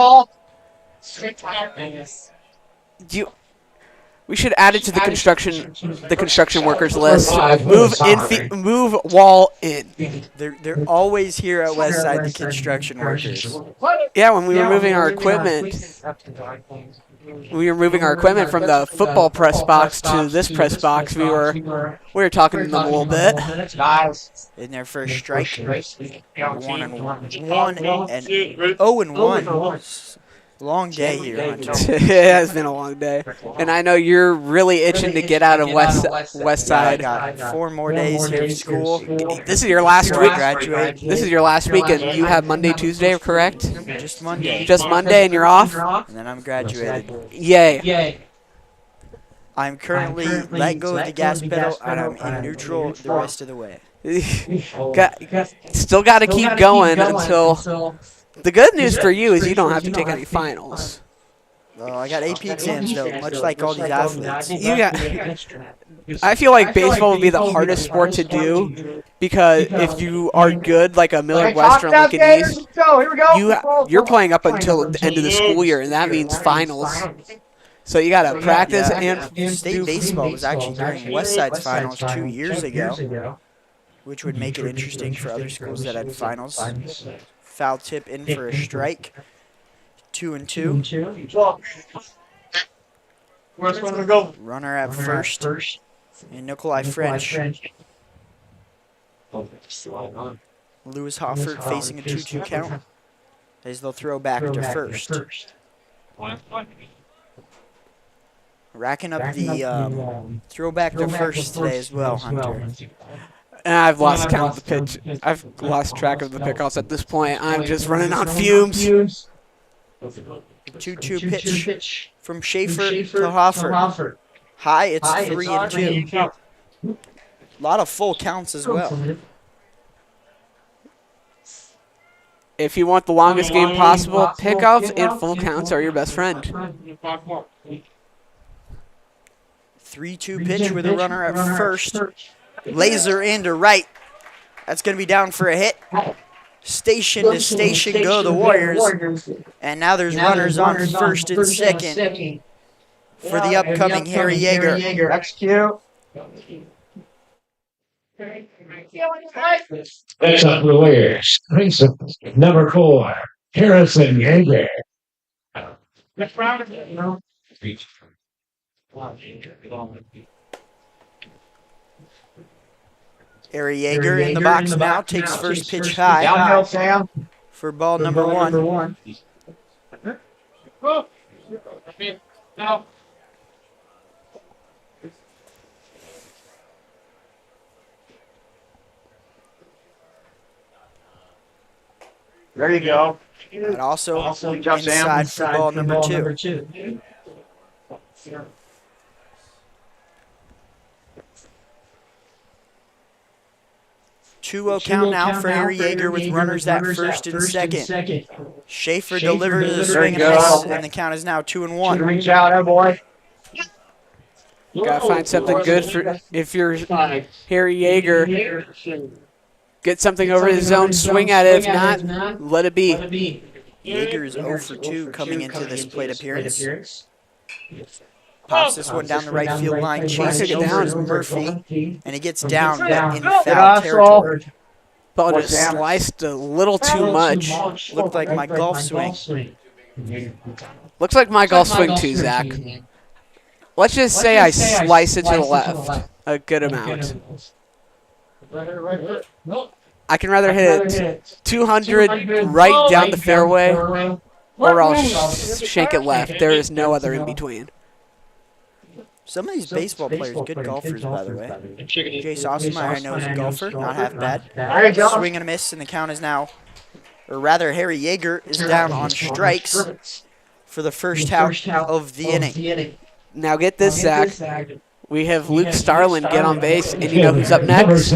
We should add it to the construction workers list. Move wall in. They're always here at Westside, the construction workers. Yeah, when we were moving our equipment, from the football press box to this press box. We were talking to them a little bit. In their first strike, 1 and 0 and 1. Long day here, Hunter. Yeah, it's been a long day, and I know you're really itching to get out of Westside. I got 4 more days here of school. This is your last week. Graduate. This is your last week, and you have Monday, Tuesday, correct? Just Monday. Just Monday, and you're off. And then I'm graduated. Yay! I'm currently let go of the gas pedal, and I'm in neutral the rest of the way. Still got to keep going until. The good news for you is you don't have to take any finals. Well, I got AP exams, though, much like all these athletes. I feel like baseball would be the hardest sport to do because if you are good, like a Millard Western Lincoln East, you're playing up until the end of the school year, and that means finals. So you got to practice and State baseball was actually during Westside's finals 2 years ago, which would make it interesting for other schools that had finals. Foul tip in for a strike. 2 and 2. Where's one to go? Runner at first. And Nikolai French. Lewis Hofford facing a 2-2 count. As they'll throw back to first. Racking up the throwback to first today as well, Hunter. And I've lost count of the pitch. I've lost track of the pickoffs at this point. I'm just running on fumes. 2-2 pitch from Schaefer to Hofford. High, it's 3 and 2. A lot of full counts as well. If you want the longest game possible, pickoffs and full counts are your best friend. 3-2 pitch with a runner at first. Laser into right. That's going to be down for a hit. Station to station go the Warriors. And now there's runners on first and second for the upcoming Harry Yeager. Execute. Next up, the Warriors. Number 4, Harrison Yeager. Harry Yeager in the box now takes first pitch high. Downhill, Sam. For ball number 1. Now. There you go. And also Good job, Sam. inside for ball number 2. 2-0 count now for Harry Yeager with runners at first and second. Schaefer delivers a swing and a miss, and the count is now 2-1. Reach out, boy. Gotta find something good for if you're Harry Yeager. Get something over his zone, swing at it. If not, let it be. Yeager is 0 for 2 coming into this plate appearance. Pops this one down the right field line. Chasing it down is Murphy, and he gets down but in foul territory. Ball just sliced a little too much. Looked like my golf swing. Looks like my golf swing too, Zach. Let's just say I slice it to the left a good amount. I can rather hit it 200 right down the fairway, or I'll shank it left. There is no other in between. Some of these baseball players, good golfers, by the way. Jace Osmeyer, I know, is a golfer, not half bad. Swing and a miss, and the count is now, or rather, Harry Yeager is down on strikes for the first out of the inning. Now get this, Zach. We have Luke Starlin get on base, and you know who's up next?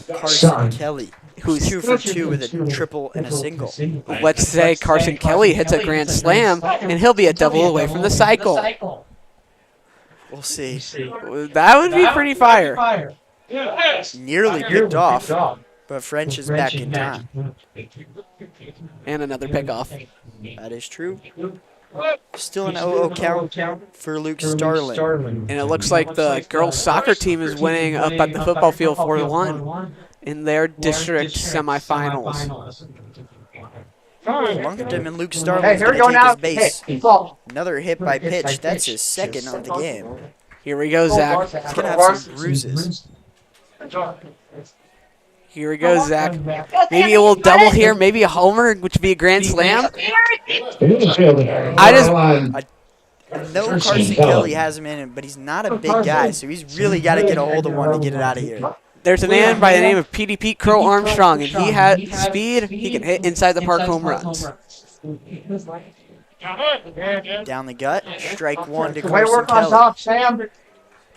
Carson Kelly, Who's 2 for 2 with a triple and a single. Let's say Carson Kelly hits a grand slam, and he'll be a double away from the cycle. We'll see. That would be pretty fire. Nearly picked off, but French is back in time. And another pickoff. That is true. Still an 0-0 count for Luke Starlin. And it looks like the girls' soccer team is winning up at the football field 4-1 in their district semifinals. Longdon and Luke Starlin's going to take his base. Another hit by pitch. That's his second of the game. Here we go, Zach. He's going to have some bruises. Here we go, Zach. Maybe a little double here, maybe a homer, which would be a grand slam. I know Carson Kelly has him in it, but he's not a big guy, so he's really got to get a hold of one to get it out of here. There's a man by the name of Petey Pete Crow Armstrong, and he has speed. He can hit inside the park home runs. Down the gut, strike 1 to Carson Kelly.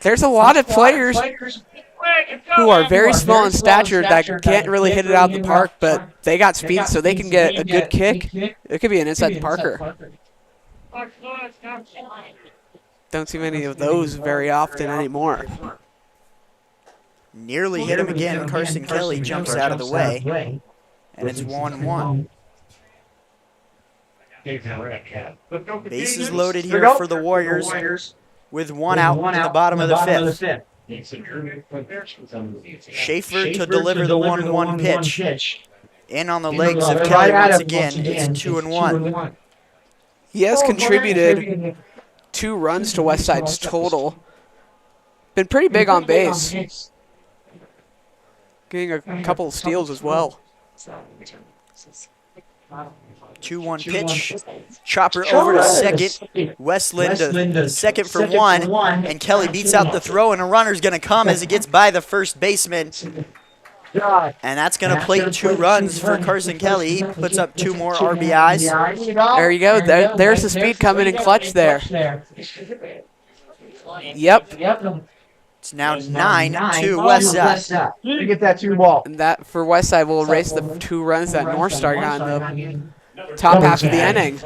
There's a lot of players who are very small in stature that can't really hit it out of the park, but they got speed, so they can get a good kick. It could be an inside the parker. Don't see many of those very often anymore. Nearly hit him again. Carson Kelly jumps out of the way, and it's 1-1. Bases loaded here for the Warriors with 1 out in the bottom of the 5th. Schaefer to deliver the 1-1 pitch. In on the legs of Kelly once again. It's 2-1. He has contributed 2 runs to Westside's total. Been pretty big on base. Getting a couple of steals as well. 2-1 pitch. Chopper over to second. Westland to second for 1. And Kelly beats out the throw, and a runner's going to come as it gets by the first baseman. And that's going to plate 2 runs for Carson Kelly. He puts up 2 more RBIs. There you go. There's the speed coming in clutch there. Yep. It's now 9-2 Westside. You get that 2 ball. And that for Westside will erase the 2 runs that North Star got in the top half of the inning.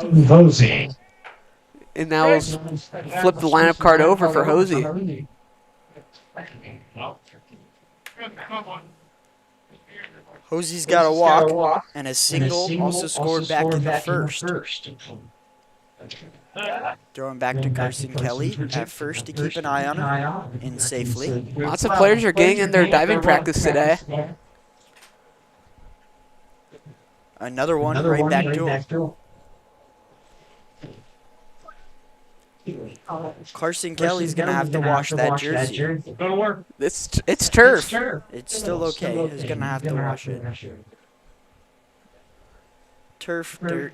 And now we'll flip the lineup card over for Hosey. Hosey's got a walk and a single, also scored back in the first. Throwing back to Carson Kelly at first to keep an eye on him in safely. Lots of players are getting in their diving practice today. Another one right back to him. Carson Kelly's going to have to wash that jersey. It's turf. It's still okay. He's going to have to wash it. Turf, dirt,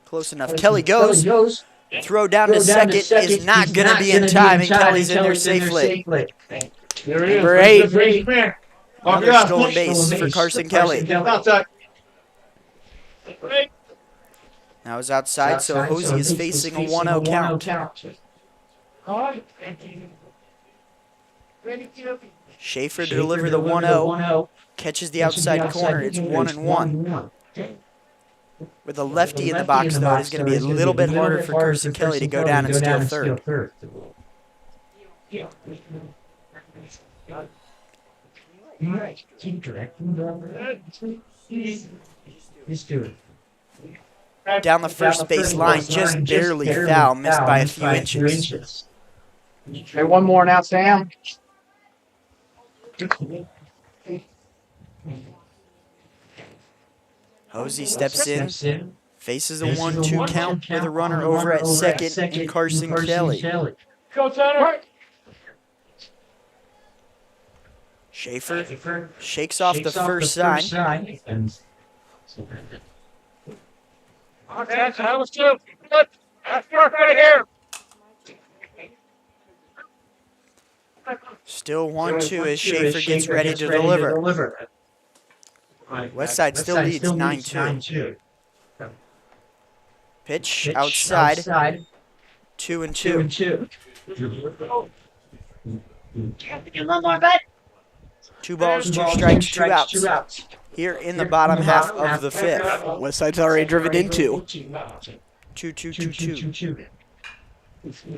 close enough. Kelly goes. Throw down to second is not going to be in time, and Kelly's in there safely. Number 8. Another stolen base for Carson Kelly. Now is outside, so Hosey is facing a 1-0 count. Schaefer to deliver the 1-0. Catches the outside corner. It's 1-1. With a lefty in the box, though, it is going to be a little bit harder for Carson Kelly to go down and steal third. Down the first base line, just barely foul, missed by a few inches. Okay, one more now, Sam. Hosey steps in, faces a 1-2 count with a runner over at second in Carson Kelly. Schaefer shakes off the first sign. Still 1-2 as Schaefer gets ready to deliver. Westside still leads 9-2. Pitch outside. 2-2. 2 balls, 2 strikes, 2 outs. Here in the bottom half of the fifth. Westside's already driven into. 2-2-2-2.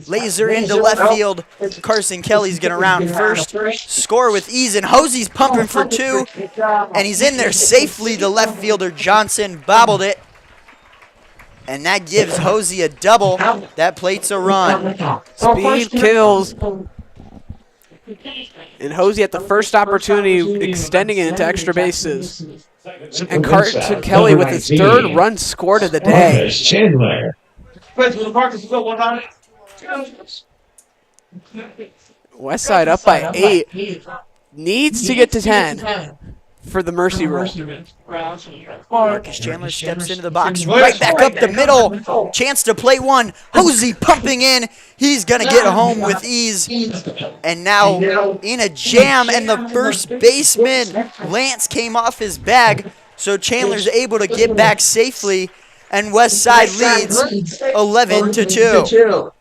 Laser into left field. Carson Kelly's going to round first. Score with ease, and Hosey's pumping for 2. And he's in there safely. The left fielder, Johnson, bobbled it. And that gives Hosey a double. That plates a run. Speed kills. And Hosey at the first opportunity, extending it into extra bases. And Carson Kelly with his third run scored of the day. Westside up by 8. Needs to get to 10 for the mercy rule. Marcus Chandler steps into the box, right back up the middle. Chance to play one. Hosey pumping in. He's going to get home with ease. And now in a jam, and the first baseman, Lance, came off his bag. So Chandler's able to get back safely. And Westside leads 11-2.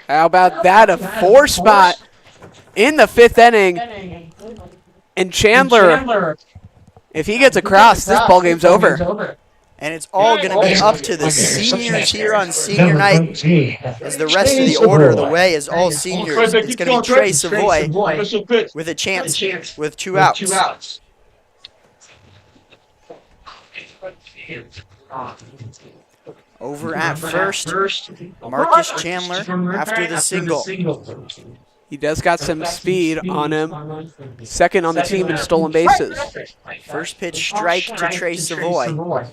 How about that? A 4 spot in the 5th inning. And Chandler, if he gets across, this ballgame's over. And it's all going to be up to the seniors here on senior night, as the rest of the order of the way is all seniors. It's going to be Trey Savoy with a chance with 2 outs. Over at first, Marcus Chandler after the single. He does got some speed on him. Second on the team in stolen bases. First pitch strike to Trey Savoy.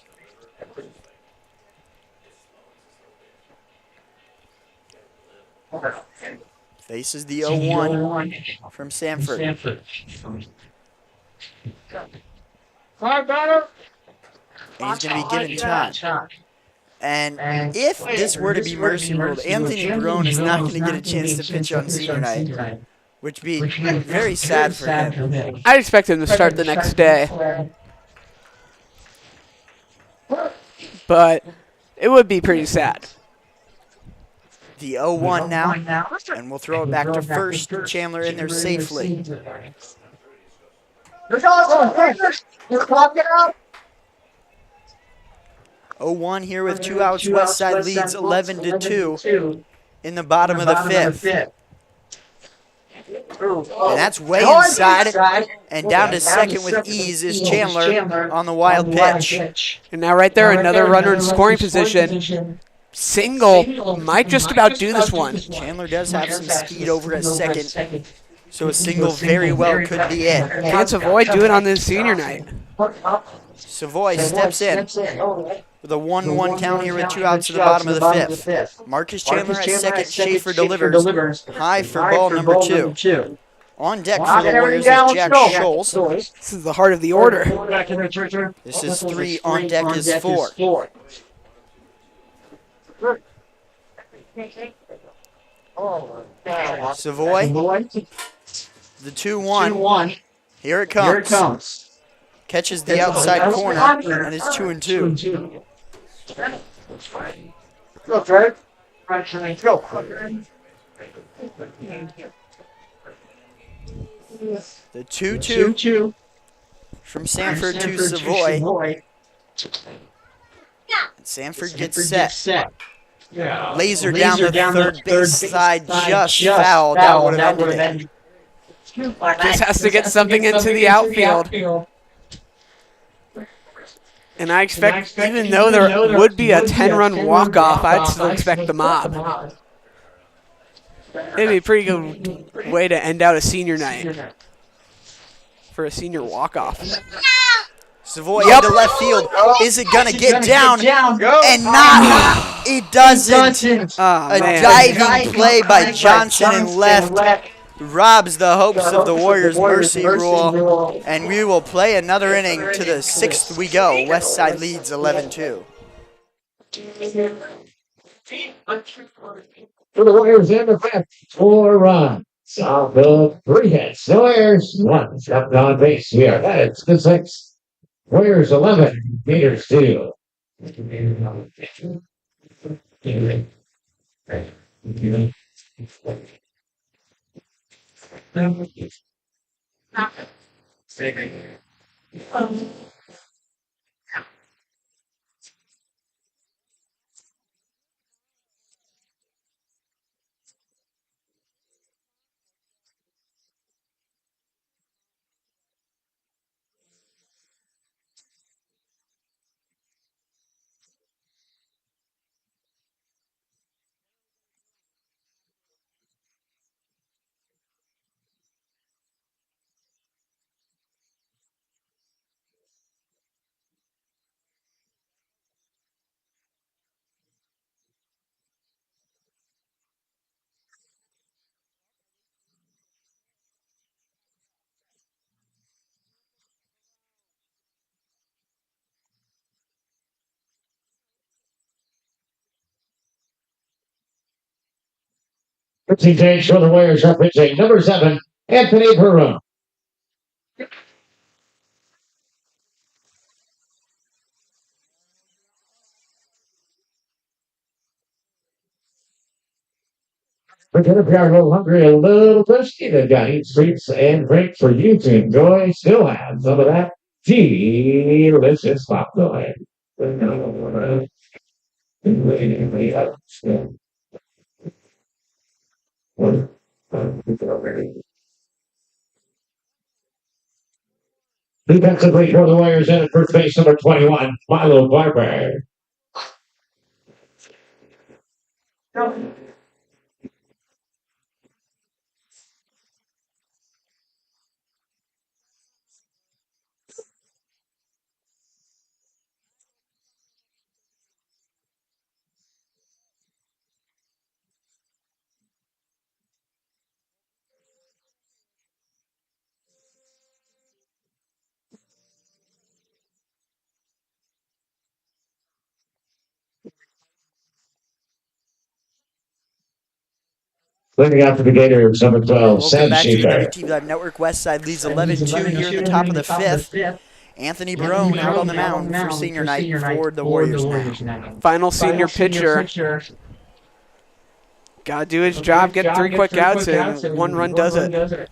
Faces the 0-1 from Sanford. And he's going to be given time. And if this were to be mercy ruled, Anthony Brown is not going to get a chance to pitch on senior night, which would be very sad for him. I expect him to start the next day. But it would be pretty sad. The 0-1 now, and we'll throw it back to first. Chandler in there safely. 0-1 here with 2 outs. Westside leads 11-2 in the bottom of the 5th. And that's way inside. And down to second with ease is Chandler on the wild pitch. And now right there, another runner in scoring position. Single might just about do this one. Chandler does have some speed over at second, so a single very well could be it. Can Savoy do it on this senior night? Savoy steps in with a 1-1 count here with 2 outs to the bottom of the 5th. Marcus Chandler at second. Schaefer delivers high for ball number 2. On deck for the Warriors is Jack Scholes. This is the heart of the order. This is 3. On deck is 4. Savoy, the 2-1. Here it comes. Catches the outside corner, and it's 2-2. Go, Fred. Go. The 2-2 from Sanford to Savoy. Sanford gets set. Laser down the third base side, just fouled. That would have ended it. Just has to get something into the outfield. And I expect, even though there would be a 10-run walk-off, I'd still expect the mob. It'd be a pretty good way to end out a senior night for a senior walk-off. Savoy into left field. Is it going to get down? And not. It doesn't. A diving play by Johnson in left robs the hopes of the Warriors' mercy rule. And we will play another inning. To the 6th we go. Westside leads 11-2. For the Warriors in the 5th, 4 runs. Southfield 3 hits, no errors, 1 stepped on base. We are headed to the 6th. Warriors 11, Gators 2. Pitching change for the Warriors are pitching number 7, Anthony Peru. We're going to be a little hungry, a little thirsty. They've got eat treats and drink for you to enjoy. Still have some of that delicious popcorn. Defensively for the Warriors in at first base, number 21, Milo Barber. Leading out for the Gators, number 12, Welcome back to the Shaker. WTV Live Network. Westside leads 11-2 here in the top of the 5th. Anthony Barone out on the mound for senior night for the Warriors now. Final senior pitcher. Gotta do his job, get 3 quick outs, and 1 run does it.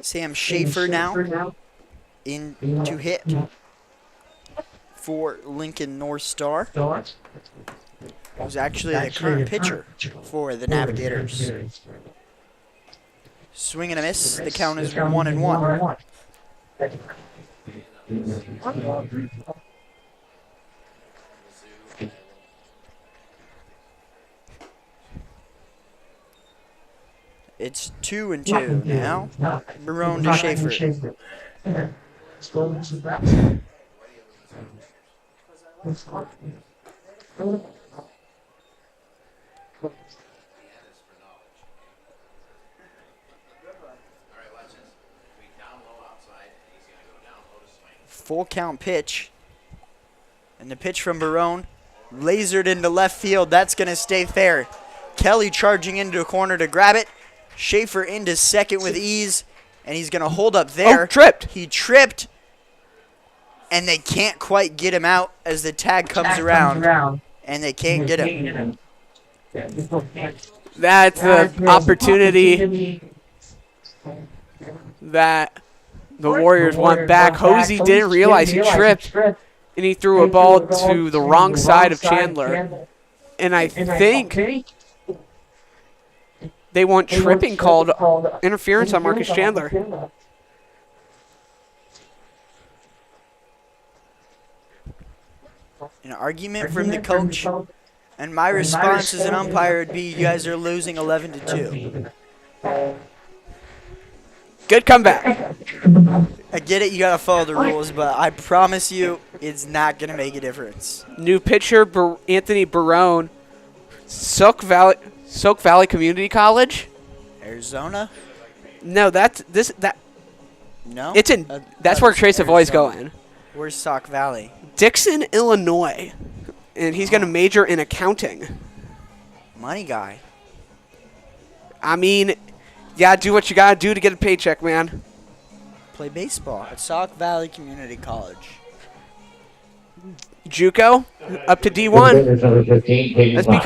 Sam Schaefer now in to hit for Lincoln North Star, who's actually the current pitcher for the Navigators. Swing and a miss. The count is 1-1. It's 2-2 now. Barone to Schaefer. Full count pitch. And the pitch from Barone lasered into left field. That's going to stay fair. Kelly charging into a corner to grab it. Schaefer into second with ease, and he's going to hold up there. Oh, tripped. He tripped, and they can't quite get him out as the tag comes around, and they can't get him. That's the opportunity that the Warriors want back. Hosey didn't realize he tripped, and he threw a ball to the wrong side of Chandler. And I think they want tripping called interference on Marcus Chandler. An argument from the coach, and my response as an umpire would be, you guys are losing 11-2. Good comeback. I get it, you got to follow the rules, but I promise you it's not going to make a difference. New pitcher, Anthony Barone, Soak Valley Community College. Arizona? No, that's No? That's where Trace Savoy's going. Where's Sauk Valley? Dixon, Illinois. And he's going to major in accounting. Money guy. I mean, you got to do what you got to do to get a paycheck, man. Play baseball at Sauk Valley Community College. JUCO up to D1. Number 15, Peyton It's Lott.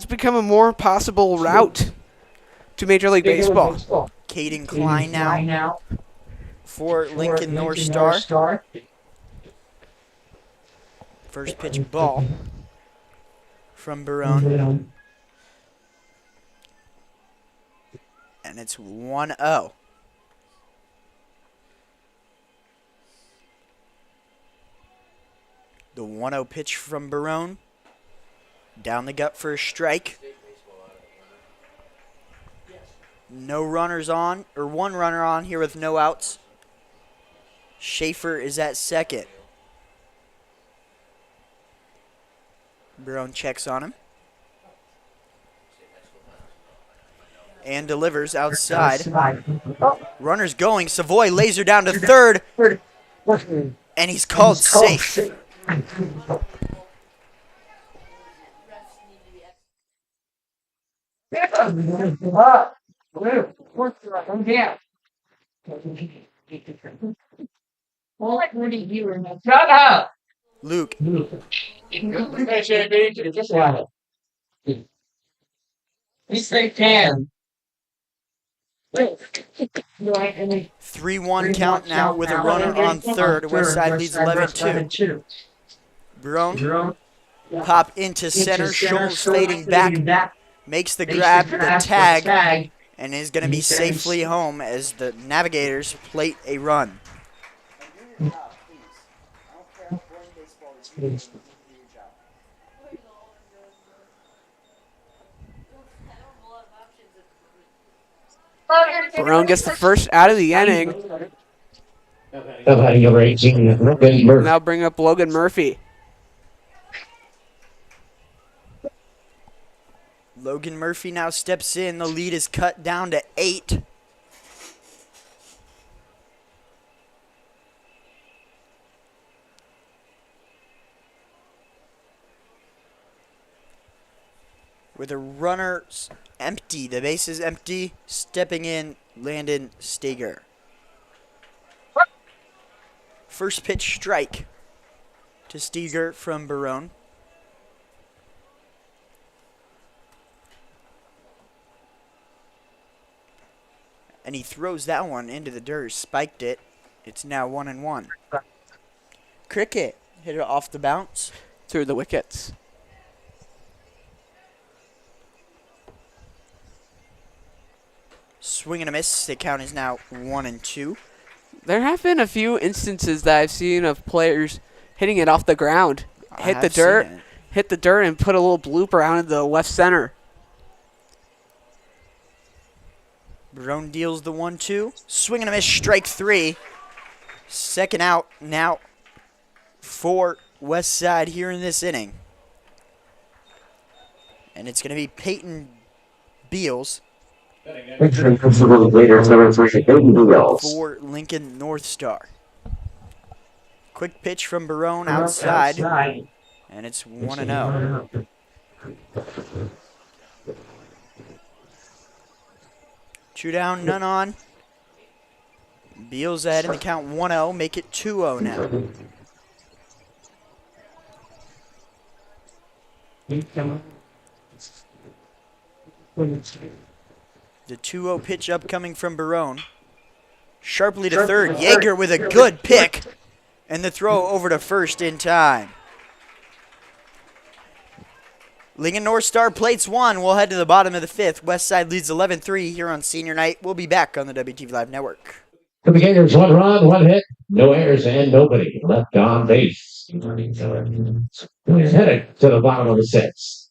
become a more possible route to Major League Baseball. Caden Klein now for Lincoln North Star. First pitch ball from Barone. And it's 1-0. The 1-0 pitch from Barone. Down the gut for a strike. No runners on, or one runner on here with no outs. Schaefer is at second. Barone checks on him. And delivers outside. Runners going. Savoy lays her down to third. And he's called safe. Shut up! Luke. Yes, they can. 3-1 count now with a runner on third. Westside leads 11-2. Barone pop into center. Schultz fading back. Makes the grab, the tag, and is going to be safely home as the Navigators plate a run. Barone gets the first out of the inning. Number 18, Logan Murphy. Now bring up Logan Murphy. Logan Murphy now steps in. The lead is cut down to 8. With a runner empty, the base is empty. Stepping in, Landon Steger. First pitch strike to Steger from Barone. And he throws that one into the dirt, spiked it. It's now 1-1. Cricket hit it off the bounce. Through the wickets. Swing and a miss. The count is now 1-2. There have been a few instances that I've seen of players hitting it off the ground. Hit the dirt and put a little blooper out in the left center. Barone deals the 1-2. Swing and a miss, strike 3. Second out now for Westside here in this inning. And it's going to be Peyton Beals for Lincoln North Star. Quick pitch from Barone outside. And it's 1-0. 2 down, none on. Beals ahead in the count 1-0. Make it 2-0 now. The 2-0 pitch upcoming from Barone. Sharply to third. Yeager with a good pick. And the throw over to first in time. Lincoln North Star plates 1. We'll head to the bottom of the 5th. Westside leads 11-3 here on Senior Night. We'll be back on the WTV Live Network. For the Gators, 1 run, 1 hit, no errors, and nobody left on base. He's headed to the bottom of the 6th.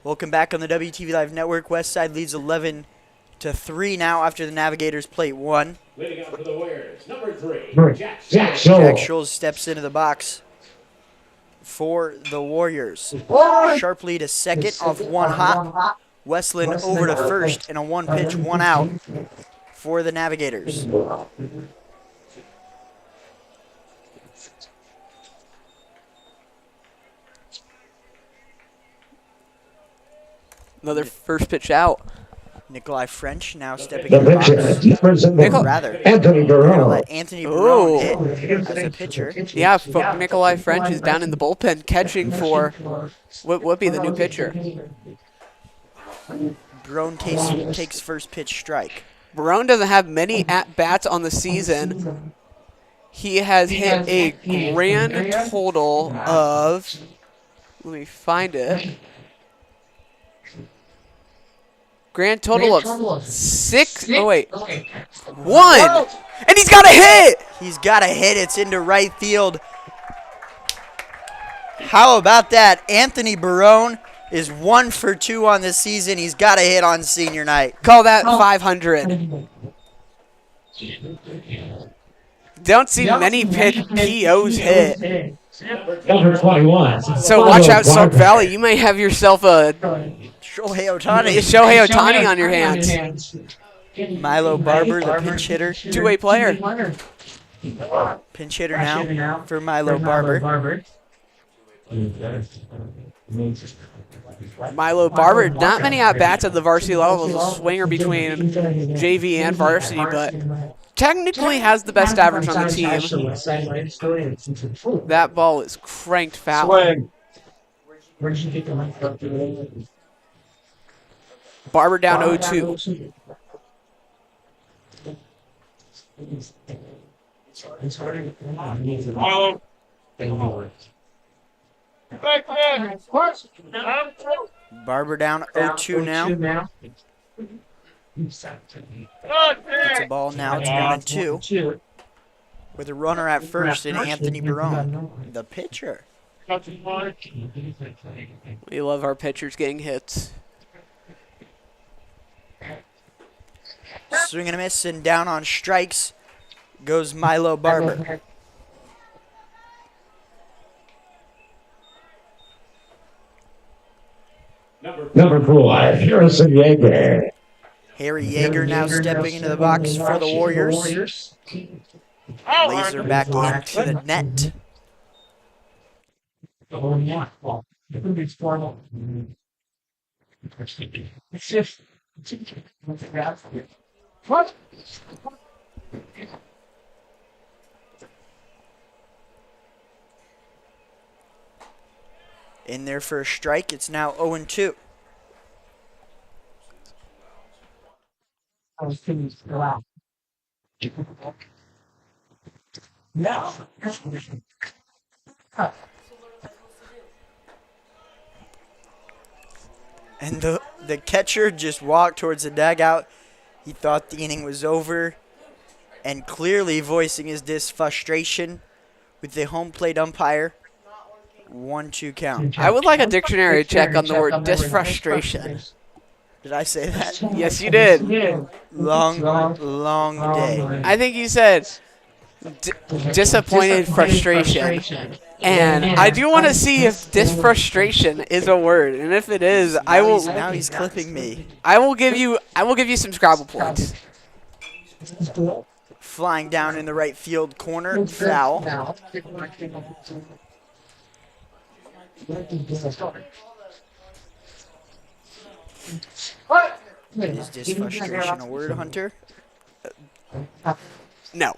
Welcome back on the WTV Live Network. Westside leads 11-3 now after the Navigators plate 1. Leading out for the Warriors, number 3, Jack Jack Scholl. Scholes steps into the box for the Warriors. Sharply to second off 1 hop. Westland over to first and a 1-pitch, 1 out for the Navigators. Another first pitch out. Nikolai French now stepping The in the pitcher, box. Nickel- Rather, Anthony we're going to Barone. let Anthony Barone hit as a pitcher. Yeah, Nikolai French is down in the bullpen catching for what would be the new pitcher. Barone takes first pitch strike. Barone doesn't have many at-bats on the season. He has hit a grand total of, let me find it, grand total of 6, oh wait, 1! And he's got a hit! He's got a hit. It's into right field. How about that? Anthony Barone is 1 for 2 on this season. He's got a hit on senior night. Call that 500. Don't see many POs hit. Number 21. So watch out, Sauk Valley. You may have yourself a Shohei Ohtani. Shohei Ohtani on your hands. Milo Barber, the pinch hitter. Two-way player. Pinch hitter now for Milo Barber. Milo Barber, not many at-bats at the varsity level. Is a swinger between JV and varsity, but technically has the best average on the team. That ball is cranked foul. Barber down 0-2. Barber down 0-2 now. It's a ball now. It's 1-2. With a runner at first and Anthony Barone, the pitcher. We love our pitchers getting hits. Swing and a miss, and down on strikes goes Milo Barber. Number 4, Harrison Yeager. Harry Yeager now stepping into the box for the Warriors. Laser back into the net. In there for a strike. It's now 0-2. No. And the catcher just walked towards the dugout. He thought the inning was over, and clearly voicing his disfrustration with the home plate umpire. 1-2 count. I would like a dictionary check on the word disfrustration. Did I say that? Yes, you did. Long day. I think you said disappointed frustration. And I do want to see if disfrustration is a word, and if it is, I will. Now he's clipping me. I will give you some Scrabble points. Flying down in the right field corner, foul. Is disfrustration a word, Hunter? No.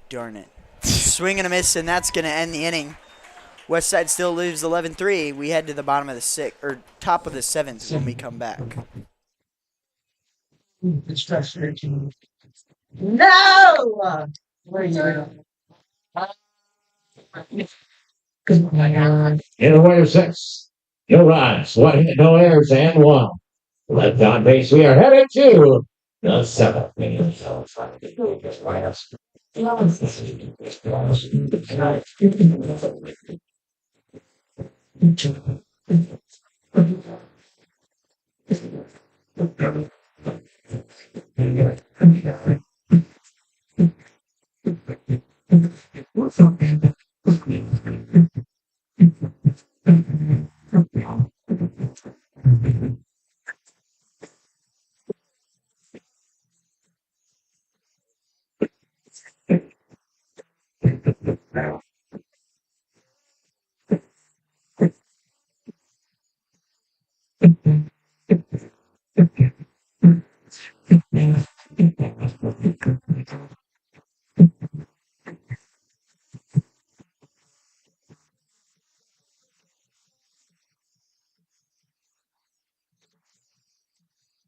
Darn it. Swing and a miss, and that's going to end the inning. Westside still leaves 11-3. We head to the bottom of the sixth, or top of the seventh when we come back. No! In the way of 6. No runs, 1 hit, no errors, and 1. Left on base, we are headed to the 7th inning.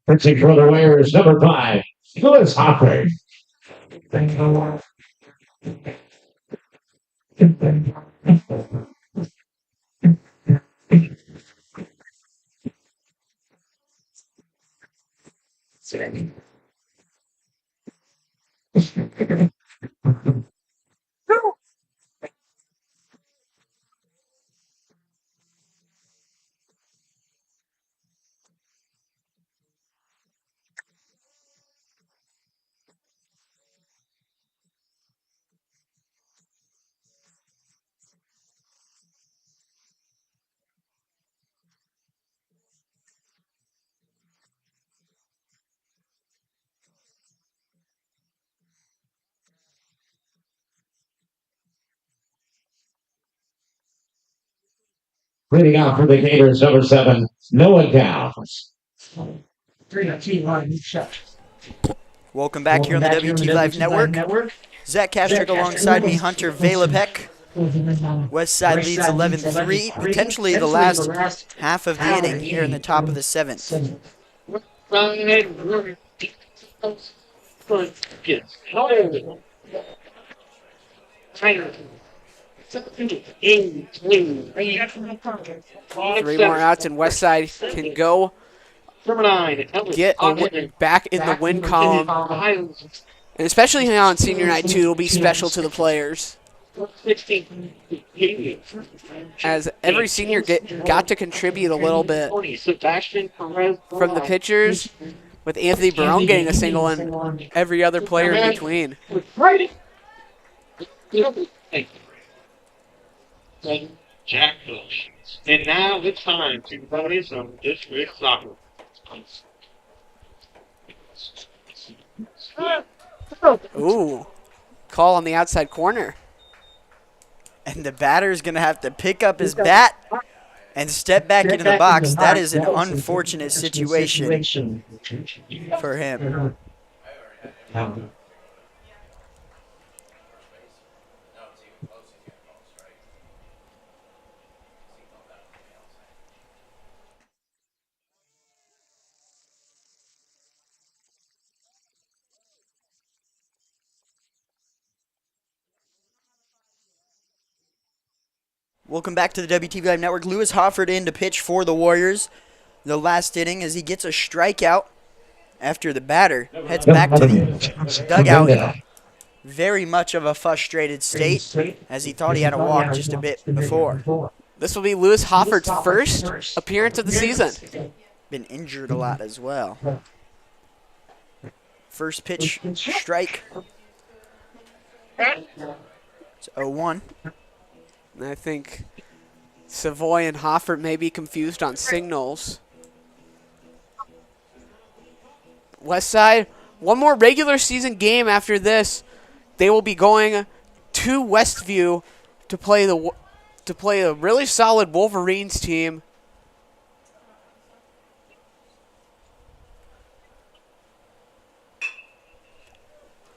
Pitching for the Warriors, number 5, Lewis Hopper. Leading out for the Gators, number 7, Noah Downs. Welcome back here on the WTV Live Network. Zach Kastrick alongside me, Hunter Velopek. Westside leads 11-3, potentially the last half of the inning here in the top of the 7th. Three more outs, and Westside can go get back in the win column. And especially on senior night, too, it'll be special to the players. As every senior got to contribute a little bit from the pitchers, with Anthony Barone getting a single and every other player in between. Jack Bush. And now it's time to play some district soccer. Ooh. call on the outside corner. And the batter's going to have to pick up his bat and step back into the box. That is an unfortunate situation for him. Welcome back to the WTV Live Network. Lewis Hofford in to pitch for the Warriors. The last inning as he gets a strikeout after the batter heads back to the dugout in very much of a frustrated state as he thought he had a walk just a bit before. This will be Lewis Hofford's first appearance of the season. Been injured a lot as well. First pitch strike. It's 0-1. And I think Savoy and Hofford may be confused on signals. Westside, one more regular season game after this. They will be going to Westview to play a really solid Wolverines team.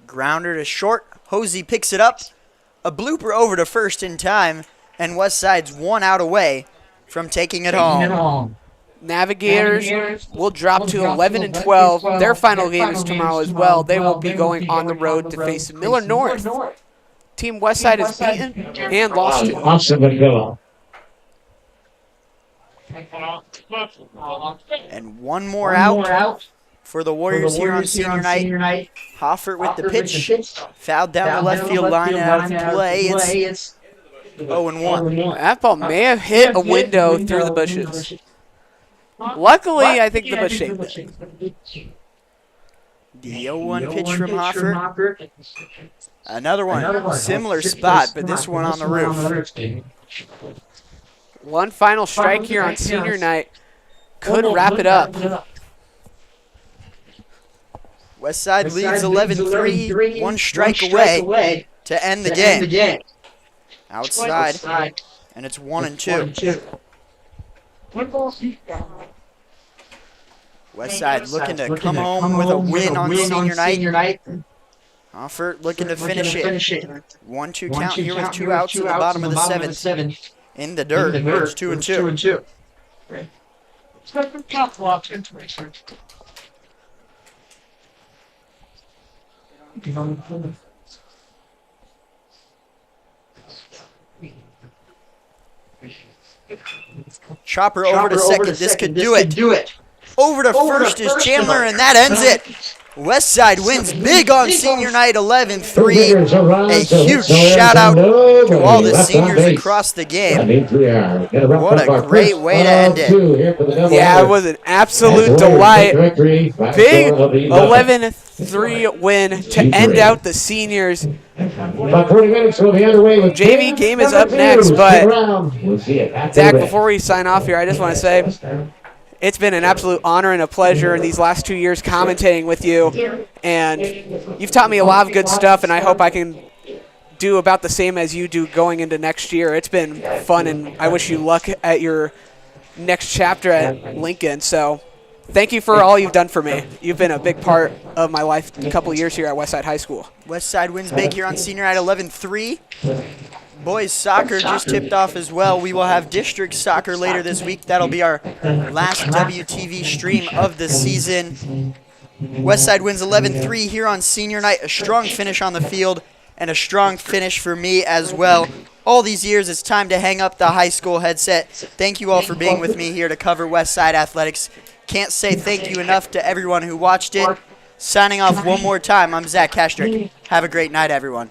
Grounder to short. Hosey picks it up. A blooper over to first in time, and Westside's 1 out away from taking it home. Navigators will drop to 11 and 12. Their final game is tomorrow as well. They will be going on the road to face Miller North. Team Westside is beaten and lost to. And one more out for the Warriors here on senior night. Hoffert with the pitch. Fouled down the left field line and out of play. It's 0-1. That ball may have hit a window through the bushes. Luckily, I think the bush saved it. The 0-1 pitch from Hoffert. Another one, similar spot, but this one on the roof. One final strike here on senior night could wrap it up. Westside leads 11-3, one strike away to end the game. Outside, and it's 1-2. Westside looking to come home with a win on senior night. Hoffert looking to finish it. 1-2 count here with 2 outs in the bottom of the 7th. In the dirt, it's 2-2. Chopper over to second. This could do it. Over to first is Chandler, and that ends it. Westside wins big on senior night 11-3. A huge shout out to all the seniors across the game. What a great way to end it. Yeah, it was an absolute delight. Big 11-3 win to end out the seniors. JV game is up next, but Zach, before we sign off here, I just want to say it's been an absolute honor and a pleasure in these last 2 years commentating with you, and you've taught me a lot of good stuff, and I hope I can do about the same as you do going into next year. It's been fun, and I wish you luck at your next chapter at Lincoln. So thank you for all you've done for me. You've been a big part of my life a couple of years here at Westside High School. Westside wins big here on senior night 11-3. Boys soccer just tipped off as well. We will have district soccer later this week. That'll be our last WTV stream of the season. Westside wins 11-3 here on senior night. A strong finish on the field and a strong finish for me as well. All these years, it's time to hang up the high school headset. Thank you all for being with me here to cover Westside Athletics. Can't say thank you enough to everyone who watched it. Signing off one more time, I'm Zach Kastrick. Have a great night, everyone.